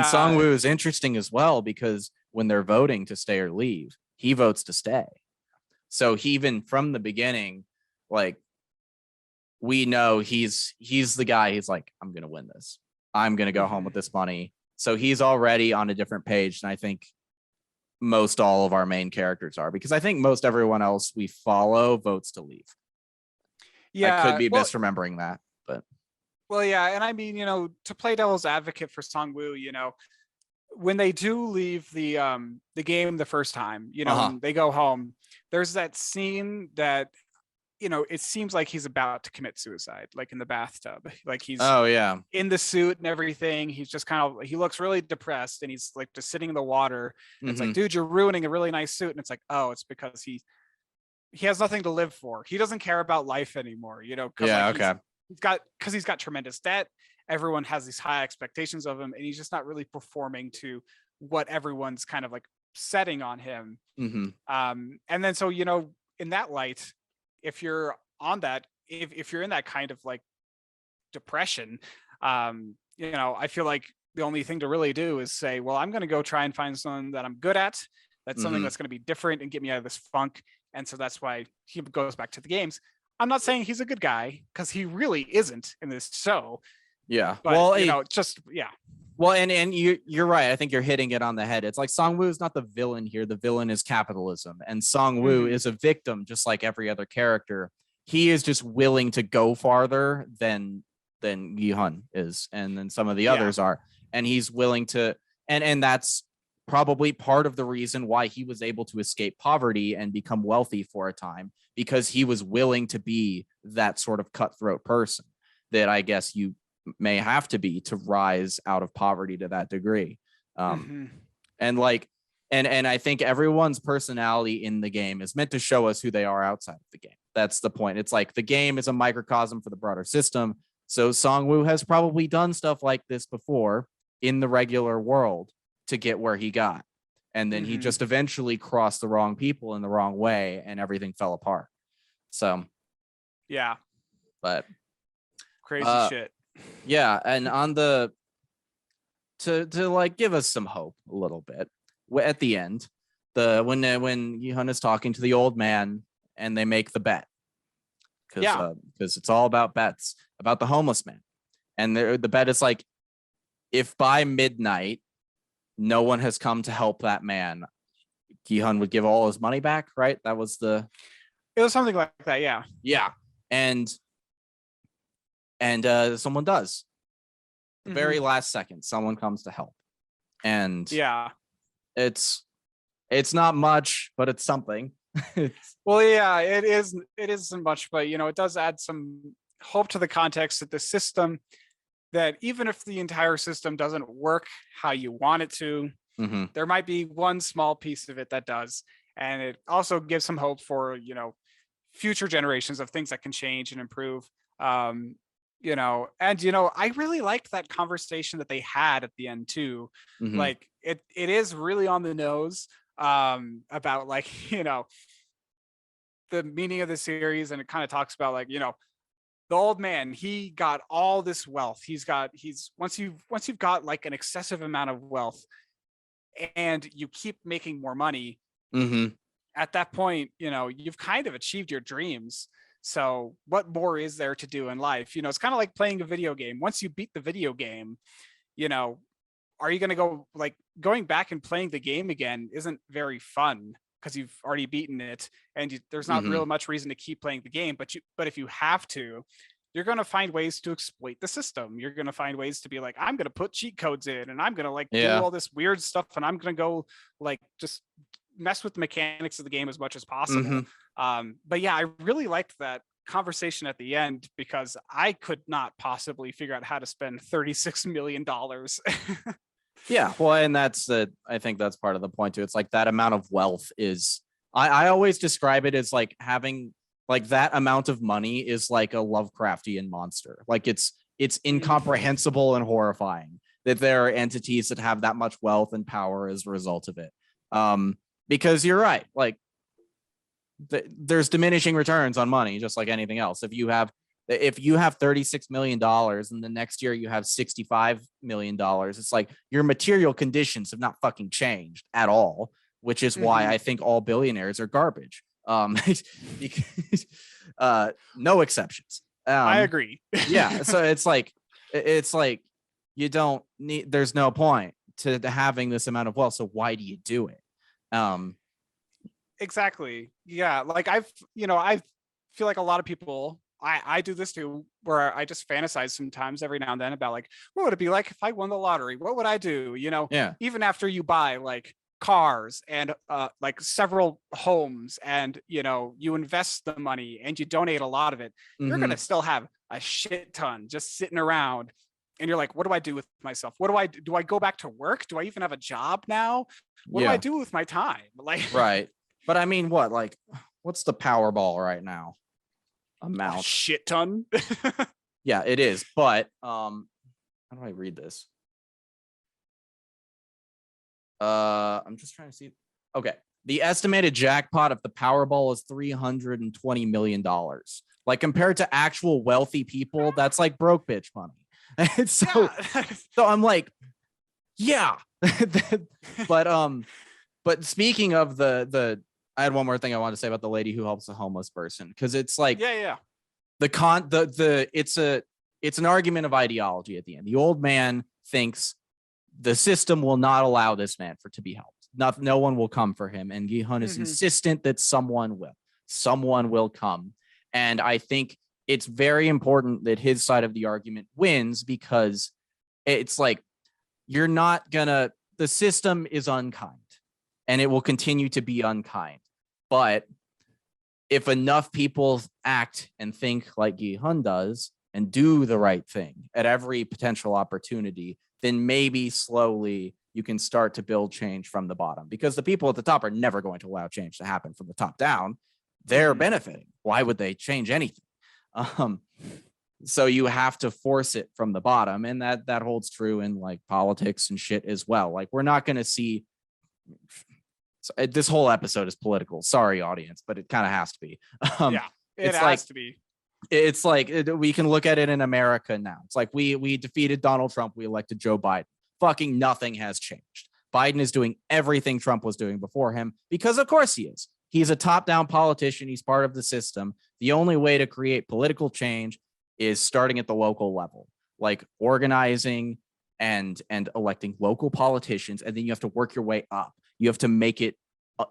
Song-woo is interesting as well, because when they're voting to stay or leave, he votes to stay. So he, even from the beginning, like, we know he's the guy. He's like, I'm gonna win this. I'm gonna go home with this money. So he's already on a different page than I think most all of our main characters are, because I think most everyone else we follow votes to leave. I could be misremembering that, but and I mean, you know, to play devil's advocate for Song-woo, you know, when they do leave the game the first time, you know, they go home, there's that scene that, you know, it seems like he's about to commit suicide, like in the bathtub, like he's in the suit and everything. He's just kind of, he looks really depressed, and he's like just sitting in the water. It's like, dude, you're ruining a really nice suit. And it's like, oh, it's because he has nothing to live for. He doesn't care about life anymore, you know? He's got tremendous debt. Everyone has these high expectations of him, and he's just not really performing to what everyone's kind of like setting on him. And then, so, you know, in that light, if you're on that, if you're in that kind of like depression, you know, I feel like the only thing to really do is say, well, I'm going to go try and find something that I'm good at. That's something that's going to be different and get me out of this funk. And so that's why he goes back to the games. I'm not saying he's a good guy, because he really isn't in this show. But, well, you know, Well, and you're right. I think you're hitting it on the head. It's like Song-woo is not the villain here. The villain is capitalism, and Song-woo is a victim, just like every other character. He is just willing to go farther than than Gi-hun is, and then some of the Yeah. others are, and he's willing to, and that's probably part of the reason why he was able to escape poverty and become wealthy for a time, because he was willing to be that sort of cutthroat person that I guess you may have to be to rise out of poverty to that degree. And like, and I think everyone's personality in the game is meant to show us who they are outside of the game. That's the point. It's like the game is a microcosm for the broader system. So Songwoo has probably done stuff like this before in the regular world to get where he got. And then he just eventually crossed the wrong people in the wrong way and everything fell apart. So, yeah. But Crazy shit. Yeah. And on the, to like give us some hope a little bit at the end, when Gi-hun is talking to the old man and they make the bet, because it's all about bets about the homeless man, and the bet is like, if by midnight no one has come to help that man, Gi-hun would give all his money back, right? That was it was something like that. Yeah. And someone does. The very last second, someone comes to help. And it's not much, but it's something. Well, yeah, it isn't much, but it does add some hope to the context that the system, that even if the entire system doesn't work how you want it to, there might be one small piece of it that does. And it also gives some hope for, future generations of things that can change and improve. And I really liked that conversation that they had at the end too. Like it is really on the nose about like, the meaning of the series, and it kind of talks about like, the old man, he got all this wealth. Once you've got like an excessive amount of wealth and you keep making more money, at that point, you've kind of achieved your dreams. So what more is there to do in life? It's kind of like playing a video game. Once you beat the video game, are you going to go, like, going back and playing the game again isn't very fun because you've already beaten it, and there's not real much reason to keep playing the game. But if you have to, you're going to find ways to exploit the system. You're going to find ways to be like, I'm going to put cheat codes in, and I'm going to do all this weird stuff, and I'm going to go like just mess with the mechanics of the game as much as possible. But yeah, I really liked that conversation at the end, because I could not possibly figure out how to spend $36 million. Yeah, well, and I think that's part of the point too. It's like that amount of wealth is, I always describe it as like having like that amount of money is like a Lovecraftian monster. Like it's incomprehensible and horrifying that there are entities that have that much wealth and power as a result of it. Because you're right, like there's diminishing returns on money, just like anything else. If you have $36 million and the next year you have $65 million, it's like your material conditions have not fucking changed at all, which is why I think all billionaires are garbage. Because, no exceptions. I agree. Yeah. So it's like you don't need, there's no point to having this amount of wealth. So why do you do it? Exactly. Yeah. Like I feel like a lot of people, I do this too, where I just fantasize sometimes every now and then about like, what would it be like if I won the lottery? What would I do? Even after you buy like cars and like several homes, and you invest the money and you donate a lot of it, you're gonna still have a shit ton just sitting around. And you're like, what do I do with myself? What do I do? Do I go back to work? Do I even have a job now? What do I do with my time? Like, right. But I mean, what's the Powerball right now? Amount. A shit ton. Yeah, it is. But how do I read this? I'm just trying to see. Okay. The estimated jackpot of the Powerball is $320 million. Like compared to actual wealthy people, that's like broke bitch money. And so I'm like, yeah. But speaking of I had one more thing I wanted to say about the lady who helps a homeless person, because it's like it's an argument of ideology at the end. The old man thinks the system will not allow this man to be helped. No one will come for him, and Gi-hun is insistent that someone will come. And I think it's very important that his side of the argument wins, because it's like, the system is unkind and it will continue to be unkind. But if enough people act and think like Gi-hun does and do the right thing at every potential opportunity, then maybe slowly you can start to build change from the bottom, because the people at the top are never going to allow change to happen from the top down. They're benefiting. Why would they change anything? So you have to force it from the bottom. And that holds true in like politics and shit as well. Like, we're not going to see, this whole episode is political. Sorry, audience, but it kind of has to be. It has to be. It's like, we can look at it in America now. It's like, we defeated Donald Trump. We elected Joe Biden. Fucking nothing has changed. Biden is doing everything Trump was doing before him, because of course he is. He's a top-down politician. He's part of the system. The only way to create political change is starting at the local level, like organizing and electing local politicians. And then you have to work your way up. You have to make it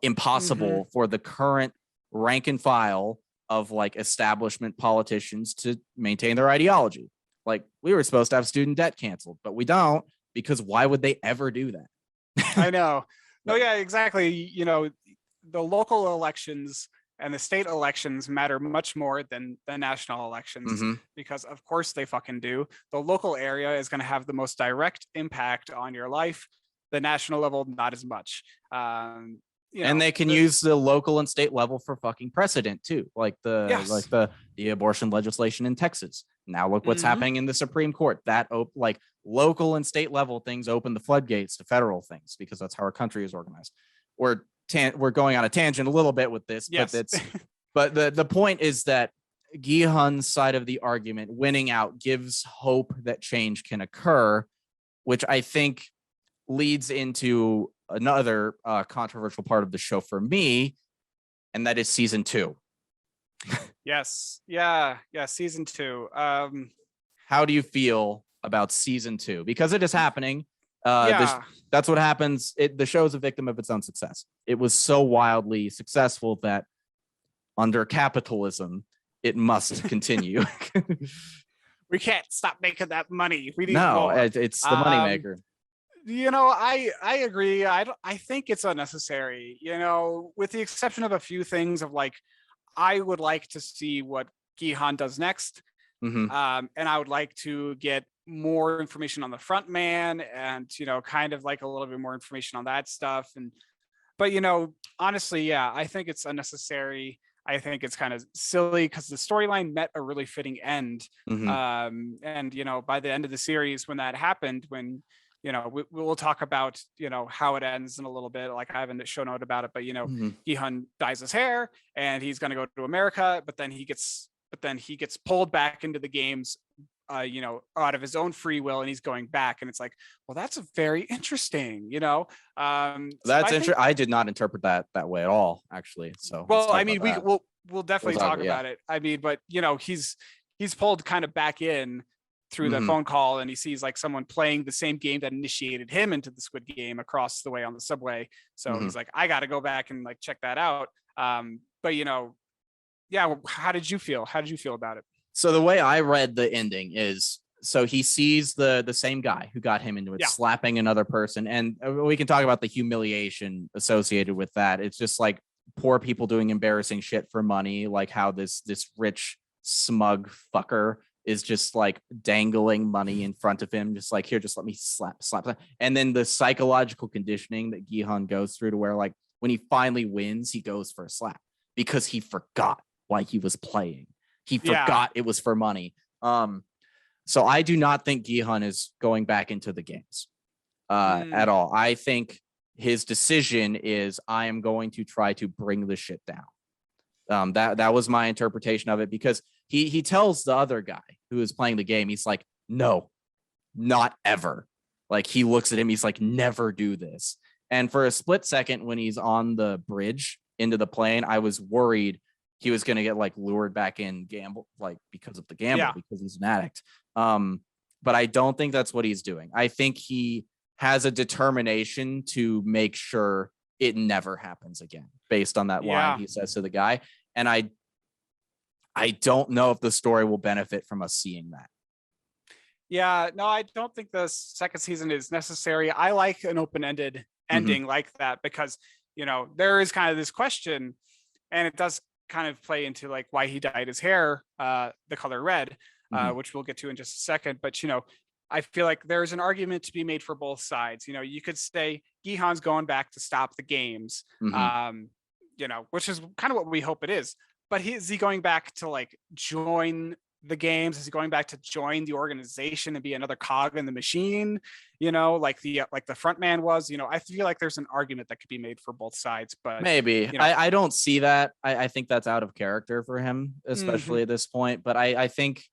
impossible for the current rank and file of like establishment politicians to maintain their ideology. Like, we were supposed to have student debt canceled, but we don't, because why would they ever do that? I know. No, yeah, exactly. You know, the local elections and the state elections matter much more than the national elections, because of course they fucking do. The local area is going to have the most direct impact on your life. The national level, not as much. And they can use the local and state level for fucking precedent too, like the abortion legislation in Texas. Now look what's happening in the Supreme Court. That like local and state level things open the floodgates to federal things, because that's how our country is organized. We're going on a tangent a little bit with this, but the point is that Gi-hun's side of the argument winning out gives hope that change can occur, which I think leads into another controversial part of the show for me, and that is season 2. Yes. Yeah. Season 2. How do you feel about season 2? Because it is happening. That's what happens. The show is a victim of its own success. It was so wildly successful that under capitalism, it must continue. We can't stop making that money. We need more. It's the moneymaker. You know, I agree. I think it's unnecessary, you know, with the exception of a few things of like, I would like to see what Gi-hun does next. And I would like to get more information on the front man and, you know, kind of like a little bit more information on that stuff. But, you know, honestly, yeah, I think it's unnecessary. I think it's kind of silly because the storyline met a really fitting end. And, you know, by the end of the series, when that happened, when, you know, we'll talk about, you know, how it ends in a little bit. Like, I haven't show note about it, but, you know, Gi-hun dyes his hair and he's going to go to America, but then he gets pulled back into the games, you know, out of his own free will, and he's going back. And it's like, well, that's very interesting, you know. That's interesting. I did not interpret that way at all, actually. So, well, I mean, we'll definitely talk about it. I mean, but you know, he's pulled kind of back in through the phone call, and he sees like someone playing the same game that initiated him into the Squid Game across the way on the subway. So he's like, I got to go back and like check that out. But you know, yeah. How did you feel? How did you feel about it? So the way I read the ending is, so he sees the same guy who got him into it, slapping another person. And we can talk about the humiliation associated with that. It's just like poor people doing embarrassing shit for money, like how this rich smug fucker is just like dangling money in front of him, just like, here, just let me slap. And then the psychological conditioning that Gi-hun goes through to where like when he finally wins, he goes for a slap because he forgot why he was playing. He forgot it was for money. So I do not think Gi-hun is going back into the games at all. I think his decision is, I am going to try to bring the shit down. That was my interpretation of it, because he tells the other guy who is playing the game, he's like, no, not ever. Like, he looks at him, he's like, never do this. And for a split second, when he's on the bridge into the plane, I was worried he was going to get like lured back in gamble, like because of the gamble, because he's an addict. But I don't think that's what he's doing. I think he has a determination to make sure it never happens again, based on that line he says to the guy. And I don't know if the story will benefit from us seeing that. Yeah, no, I don't think the second season is necessary. I like an open-ended ending like that because, there is kind of this question, and it does kind of play into like why he dyed his hair the color red, which we'll get to in just a second. But, I feel like there's an argument to be made for both sides. You could say Gihan's going back to stop the games, which is kind of what we hope it is. But is he going back to like join the games? Is he going back to join the organization and be another cog in the machine? Like the front man was. I feel like there's an argument that could be made for both sides. But maybe I don't see that. I think that's out of character for him, especially at this point. But I think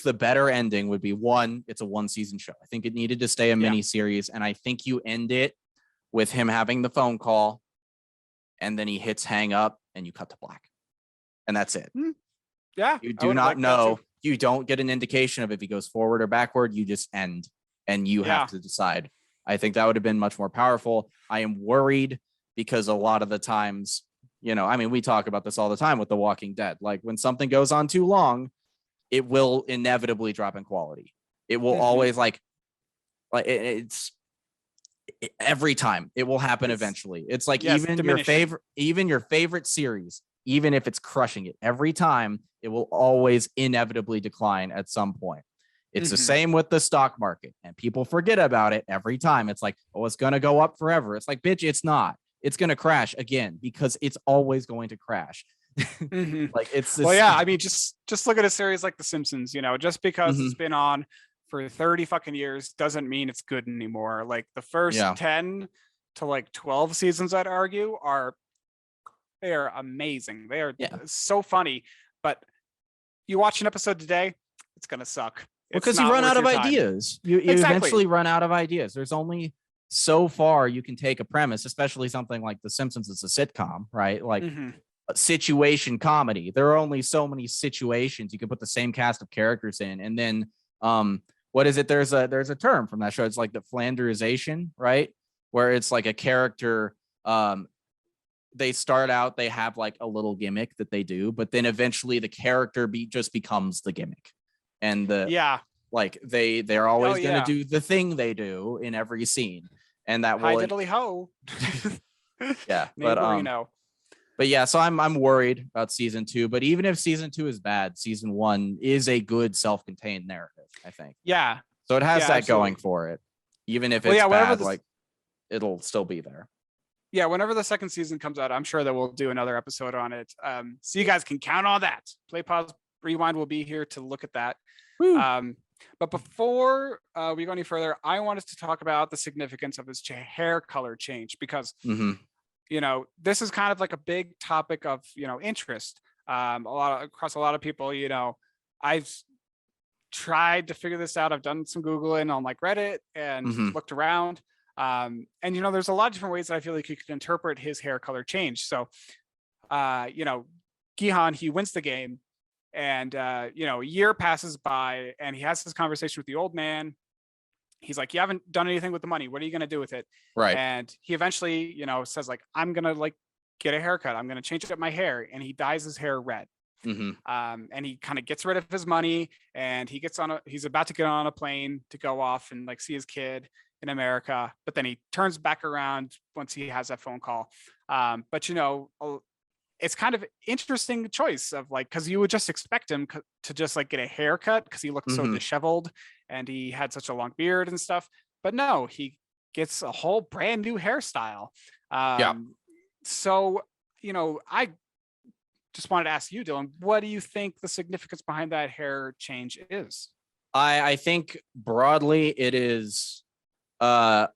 the better ending would be it's a 1-season show. I think it needed to stay a mini series, and I think you end it with him having the phone call, and then he hits hang up, and you cut to black, and that's it. Yeah, you do not know. You don't get an indication of if he goes forward or backward. You just end, and you have to decide. I think that would have been much more powerful. I am worried because a lot of the times, we talk about this all the time with The Walking Dead. Like when something goes on too long, it will inevitably drop in quality. It will always it's every time it will happen eventually. It's like even your favorite series, even if it's crushing it every time, it will always inevitably decline at some point. It's the same with the stock market, and people forget about it every time. It's like, oh, it's going to go up forever. It's like, bitch, it's not. It's going to crash again because it's always going to crash. Like it's this... Well, yeah, I mean, just look at a series like The Simpsons. Just because it's been on for 30 fucking years doesn't mean it's good anymore. Like the first 10 to like 12 seasons, I'd argue, they are amazing. They are so funny. But you watch an episode today, it's gonna suck. Because you run out of ideas. You eventually run out of ideas. There's only so far you can take a premise, especially something like The Simpsons. It's a sitcom, right? Like situation comedy. There are only so many situations you can put the same cast of characters in, and then what is it? There's a term from that show. It's like the Flanderization, right? Where it's like a character. They start out, they have like a little gimmick that they do, but then eventually the character just becomes the gimmick, and like they're always going to do the thing they do in every scene, and that will diddly ho. Yeah, but yeah, so I'm worried about season 2. But even if season 2 is bad, season 1 is a good self-contained narrative, I think. Yeah. So it has that going for it, even if it's bad. Like it'll still be there. Yeah, whenever the second season comes out, I'm sure that we'll do another episode on it. So you guys can count on that. Play, pause, rewind will be here to look at that. But before we go any further, I want us to talk about the significance of his hair color change, because this is kind of like a big topic of interest. Across a lot of people. I've tried to figure this out. I've done some Googling on like Reddit and looked around. And there's a lot of different ways that I feel like you could interpret his hair color change. So Gihan, he wins the game, and a year passes by, and he has this conversation with the old man. He's like, you haven't done anything with the money. What are you going to do with it? Right. And he eventually, says like, I'm going to like get a haircut. I'm going to change up my hair. And he dyes his hair red. And he kind of gets rid of his money, and he's about to get on a plane to go off and like see his kid in America. But then he turns back around once he has that phone call. But it's kind of interesting choice of like, because you would just expect him to just like get a haircut because he looked so disheveled and he had such a long beard and stuff. But no, he gets a whole brand new hairstyle. So, I just wanted to ask you, Dylan, what do you think the significance behind that hair change is? I think broadly it is like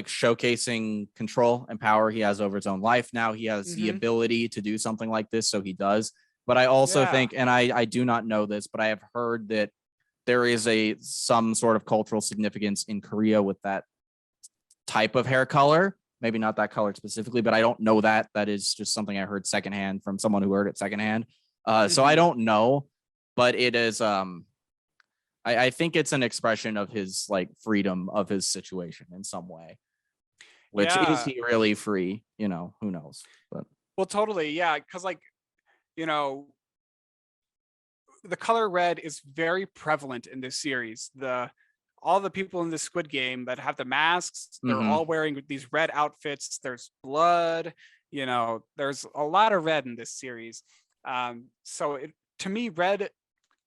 showcasing control and power he has over his own life. Now he has the ability to do something like this, so he does. But I also think, and I do not know this, but I have heard that there is some sort of cultural significance in Korea with that type of hair color. Maybe not that color specifically, but I don't know that. That is just something I heard secondhand from someone who heard it secondhand. So I don't know, but it is I think it's an expression of his like freedom of his situation in some way. Which is he really free? Who knows? But well, totally, yeah. Because like, the color red is very prevalent in this series. All the people in the Squid Game that have the masks, they're all wearing these red outfits. There's blood, there's a lot of red in this series. So to me, red,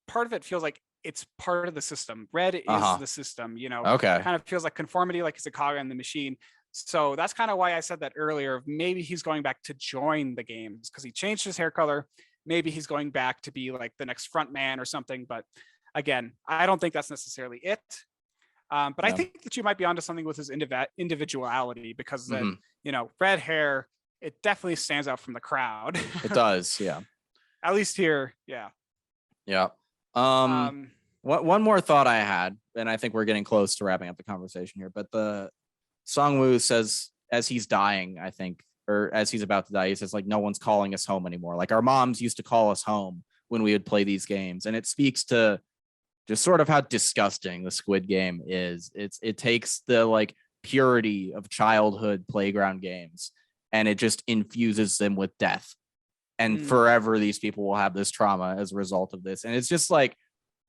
part of it feels like it's part of the system. Red is the system, Okay. kind of feels like conformity, like it's a cog in the machine. So that's kind of why I said that earlier. Maybe he's going back to join the games because he changed his hair color. Maybe he's going back to be like the next front man or something. But again, I don't think that's necessarily it. But I think that you might be onto something with his individuality because then, red hair, it definitely stands out from the crowd. It does. Yeah. At least here. Yeah. Yeah. One more thought I had, and I think we're getting close to wrapping up the conversation here, but the Song-woo says as he's dying, I think, or as he's about to die, he says like, no one's calling us home anymore. Like our moms used to call us home when we would play these games. And it speaks to just sort of how disgusting the Squid Game is. It takes the like purity of childhood playground games and it just infuses them with death. And forever these people will have this trauma as a result of this. And it's just like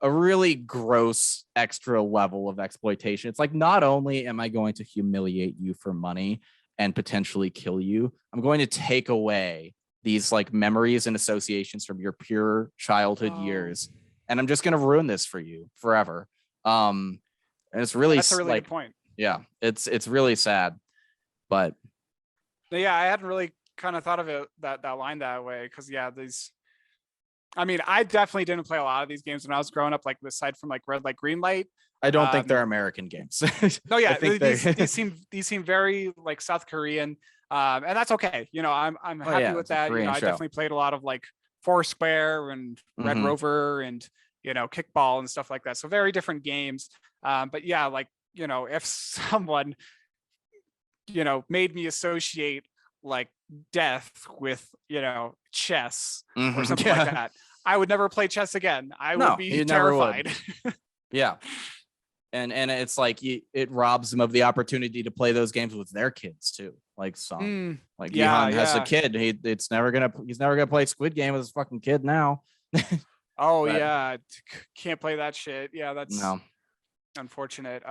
a really gross extra level of exploitation. It's like, not only am I going to humiliate you for money and potentially kill you, I'm going to take away these like memories and associations from your pure childhood years. And I'm just going to ruin this for you forever. And it's really, that's a really good point. Yeah, it's really sad, but yeah, I hadn't really kind of thought of it that line that way. Cause I definitely didn't play a lot of these games when I was growing up, like aside from like red light, green light. I don't think they're American games. No, yeah, these seem very like South Korean, and that's okay. I'm happy with that. I definitely played a lot of like Foursquare and Red Rover and kickball and stuff like that. So very different games. But yeah, like if someone made me associate like death with chess or something like that, I would never play chess again. I would be terrified. Yeah. And it's like it robs them of the opportunity to play those games with their kids too. Like Gihan has a kid. He's never gonna play Squid Game with his fucking kid now. Yeah, can't play that shit. Yeah, that's unfortunate.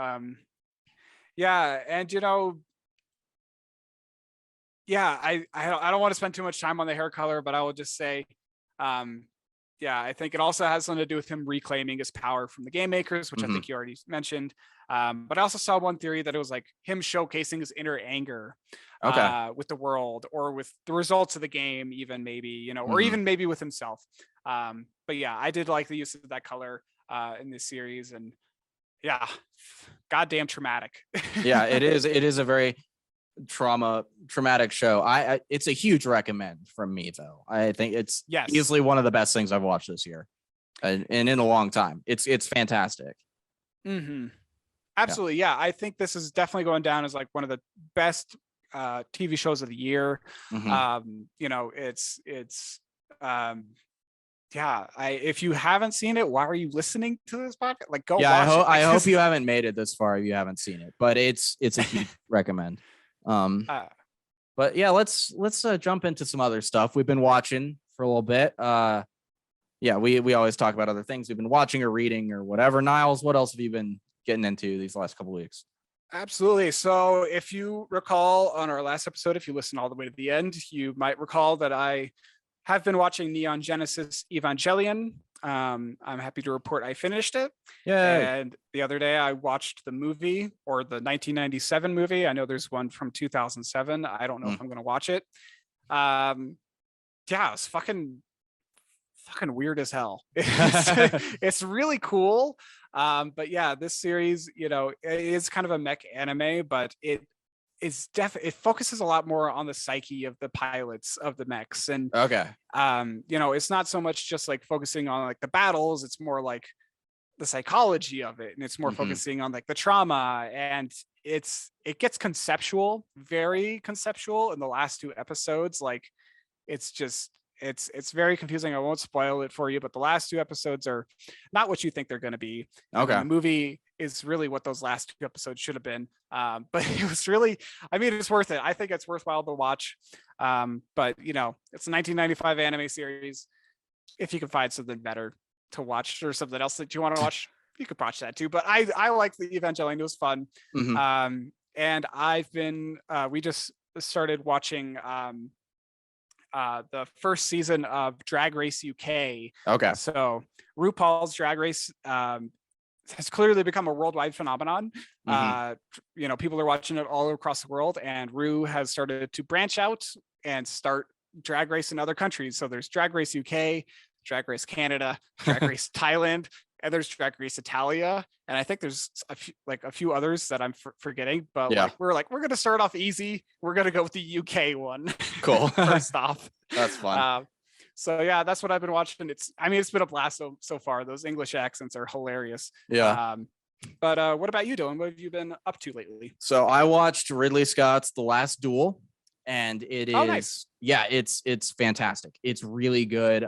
Yeah, and I don't want to spend too much time on the hair color, but I will just say, I think it also has something to do with him reclaiming his power from the game makers, which I think you already mentioned. But I also saw one theory that it was like him showcasing his inner anger with the world or with the results of the game, even maybe, or even maybe with himself. But yeah, I did like the use of that color in this series, and yeah, goddamn traumatic. Yeah, it is a very traumatic show. It's a huge recommend from me though. I think it's easily one of the best things I've watched this year and in a long time. It's fantastic. Absolutely. Yeah, I think this is definitely going down as like one of the best TV shows of the year. If you haven't seen it, why are you listening to this podcast? Like, go watch it. I hope you haven't made it this far if you haven't seen it, but it's a huge recommend. But yeah, let's jump into some other stuff we've been watching for a little bit. We always talk about other things we've been watching or reading or whatever. Niles, what else have you been getting into these last couple of weeks? Absolutely. So if you recall on our last episode, if you listen all the way to the end, you might recall that I have been watching Neon Genesis Evangelion. I'm happy to report I finished it. And the other day I watched the movie, or the 1997 movie. I know there's one from 2007. I don't know if I'm going to watch it. It's fucking weird as hell. It's really cool. But yeah, this series, it is kind of a mech anime, but it focuses a lot more on the psyche of the pilots of the mechs. And it's not so much just like focusing on like the battles, it's more like the psychology of it, and it's more focusing on like the trauma, and it gets conceptual, very conceptual in the last two episodes. Like it's very confusing. I won't spoil it for you, but the last two episodes are not what you think they're going to be. The movie is really what those last two episodes should have been. But it was really, it's worth it. I think it's worthwhile to watch. But it's a 1995 anime series. If you can find something better, to watch or something else that you want to watch, you could watch that too. But I like the Evangelion. It was fun. And I've been we just started watching the first season of Drag Race UK. Okay. So RuPaul's Drag Race has clearly become a worldwide phenomenon. You know, people are watching it all across the world, and Ru has started to branch out and start Drag Race in other countries. So there's Drag Race UK, Drag Race Canada, Drag Race Thailand, and there's Drag Race Italia, and I think there's a few others that I'm forgetting. But we're gonna start off easy. We're gonna go with the UK one. Cool. First off, that's fun. So yeah, that's what I've been watching. It's been a blast so far. Those English accents are hilarious. Yeah. But what about you, Dylan? What have you been up to lately? So I watched Ridley Scott's The Last Duel, and it is nice. Yeah, it's fantastic. It's really good.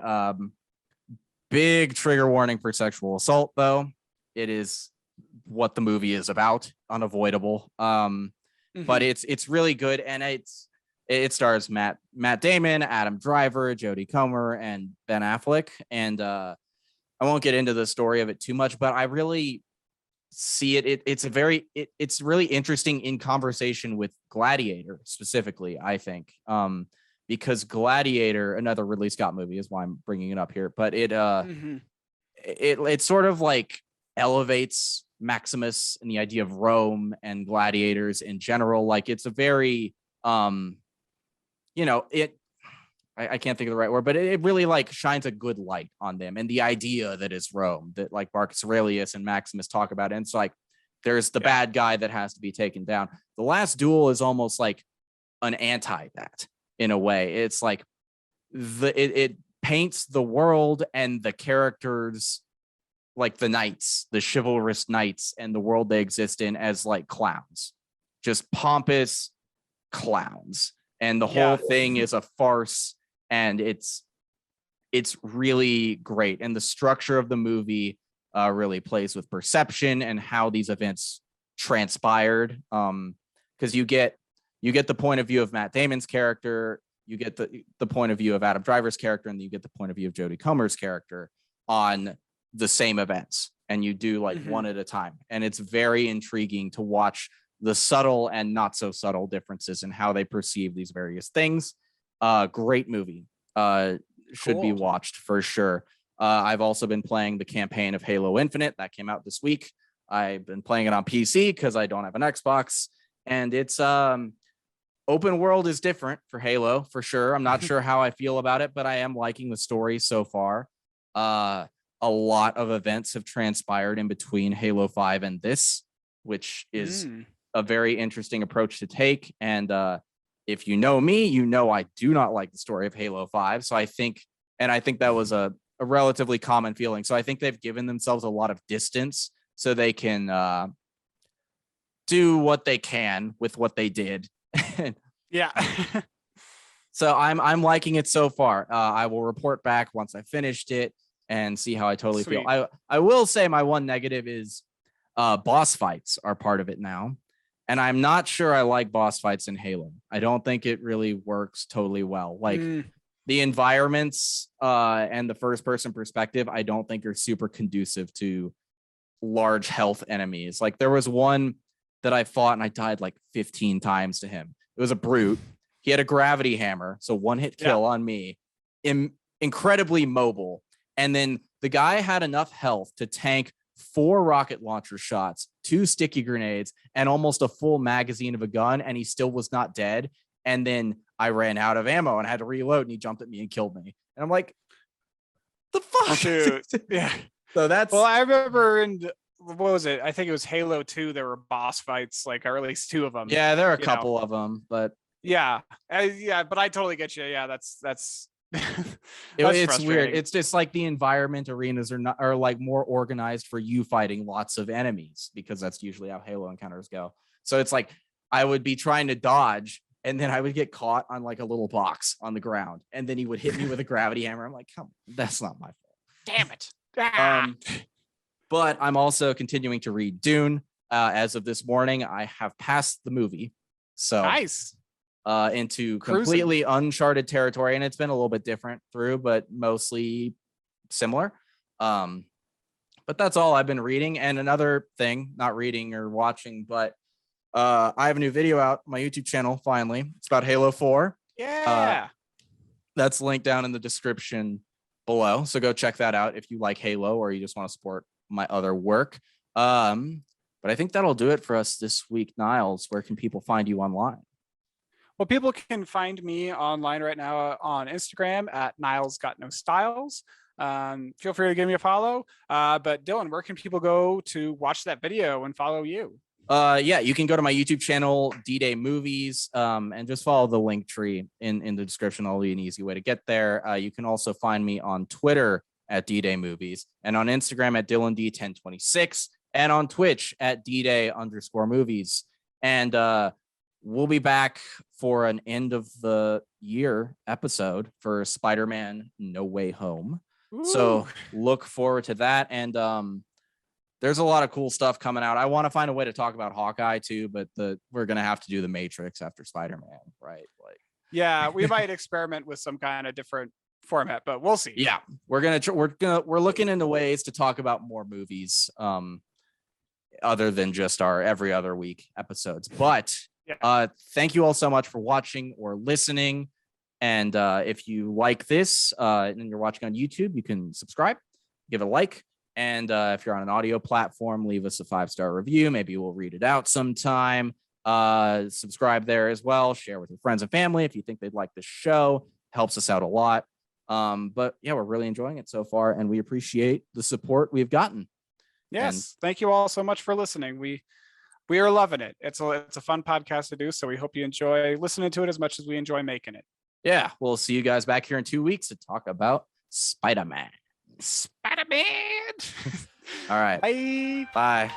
Big trigger warning for sexual assault, though. It is what the movie is about, unavoidable. But it's really good, and it stars Matt Damon, Adam Driver, Jodie Comer, and Ben Affleck. And I won't get into the story of it too much, but I really see it. It's really interesting in conversation with Gladiator specifically, I think. Because Gladiator, another Ridley Scott movie, is why I'm bringing it up here. But it sort of like elevates Maximus and the idea of Rome and gladiators in general. Like, it's a very I can't think of the right word, but it really like shines a good light on them and the idea that is Rome, that like Marcus Aurelius and Maximus talk about. And it's like there's the bad guy that has to be taken down. The Last Duel is almost like an anti that. In a way, it's like it paints the world and the characters, like the knights, the chivalrous knights, and the world they exist in as like clowns, just pompous clowns, and the whole thing is a farce. And it's really great, and the structure of the movie really plays with perception and how these events transpired, because you get the point of view of Matt Damon's character, you get the point of view of Adam Driver's character, and you get the point of view of Jodie Comer's character on the same events, and you do like one at a time. And it's very intriguing to watch the subtle and not so subtle differences in how they perceive these various things. Great movie. Should be watched for sure. I've also been playing the campaign of Halo Infinite that came out this week. I've been playing it on PC because I don't have an Xbox, and it's open world is different for Halo for sure. I'm not sure how I feel about it, but I am liking the story so far. A lot of events have transpired in between Halo 5 and this, which is a very interesting approach to take. And if you know me, you know I do not like the story of Halo 5. So I think that was a relatively common feeling. So I think they've given themselves a lot of distance so they can do what they can with what they did. Yeah. So I'm liking it so far. I will report back once I finished it and see how I totally feel. I will say my one negative is boss fights are part of it now. And I'm not sure I like boss fights in Halo. I don't think it really works totally well. Like the environments and the first person perspective, I don't think are super conducive to large health enemies. Like there was one that I fought and I died like 15 times to him. It was a brute. He had a gravity hammer, so one hit kill on me. Incredibly mobile. And then the guy had enough health to tank 4 rocket launcher shots, 2 sticky grenades, and almost a full magazine of a gun, and he still was not dead. And then I ran out of ammo and had to reload, and he jumped at me and killed me. And I'm like, the fuck? Dude. Yeah. So that's... Well, I remember what was it? I think it was Halo 2. There were boss fights, like, or at least 2 of them. Yeah, there are a couple of them, but yeah, but I totally get you. Yeah, that's it's weird. It's just like the environment arenas are like more organized for you fighting lots of enemies, because that's usually how Halo encounters go. So it's like I would be trying to dodge, and then I would get caught on like a little box on the ground, and then he would hit me with a gravity hammer. I'm like, come, that's not my fault. Damn it. But I'm also continuing to read Dune. As of this morning, I have passed the movie. So nice. Into completely uncharted territory. And it's been a little bit different but mostly similar. But that's all I've been reading. And another thing, not reading or watching, but I have a new video out on my YouTube channel. Finally, it's about Halo 4. Yeah. That's linked down in the description below. So go check that out if you like Halo or you just want to support my other work. But I think that'll do it for us this week. Niles, where can people find you online? Well, people can find me online right now on Instagram at Niles Got No Styles. Feel free to give me a follow. But Dylan, where can people go to watch that video and follow you? Yeah, you can go to my YouTube channel, D-Day Movies, and just follow the link tree in the description. That'll be an easy way to get there. You can also find me on Twitter at D-Day Movies and on Instagram at DylanD1026 and on Twitch at D-Day_movies. And we'll be back for an end of the year episode for Spider-Man No Way Home. Ooh. So look forward to that. And there's a lot of cool stuff coming out. I want to find a way to talk about Hawkeye too, but we're going to have to do the Matrix after Spider-Man, right? Like, yeah, we might experiment with some kind of different format, but we'll see. Yeah, we're looking into ways to talk about more movies other than just our every other week episodes. But thank you all so much for watching or listening. And if you like this and you're watching on YouTube, you can subscribe, give it a like. And if you're on an audio platform, leave us a 5-star review. Maybe we'll read it out sometime. Subscribe there as well. Share with your friends and family if you think they'd like the show. Helps us out a lot. But yeah, we're really enjoying it so far, and we appreciate the support we've gotten. Yes, thank you all so much for listening. We are loving it. It's a fun podcast to do, so we hope you enjoy listening to it as much as we enjoy making it. Yeah, we'll see you guys back here in 2 weeks to talk about Spider-Man. Spider-Man. All right. Bye. Bye.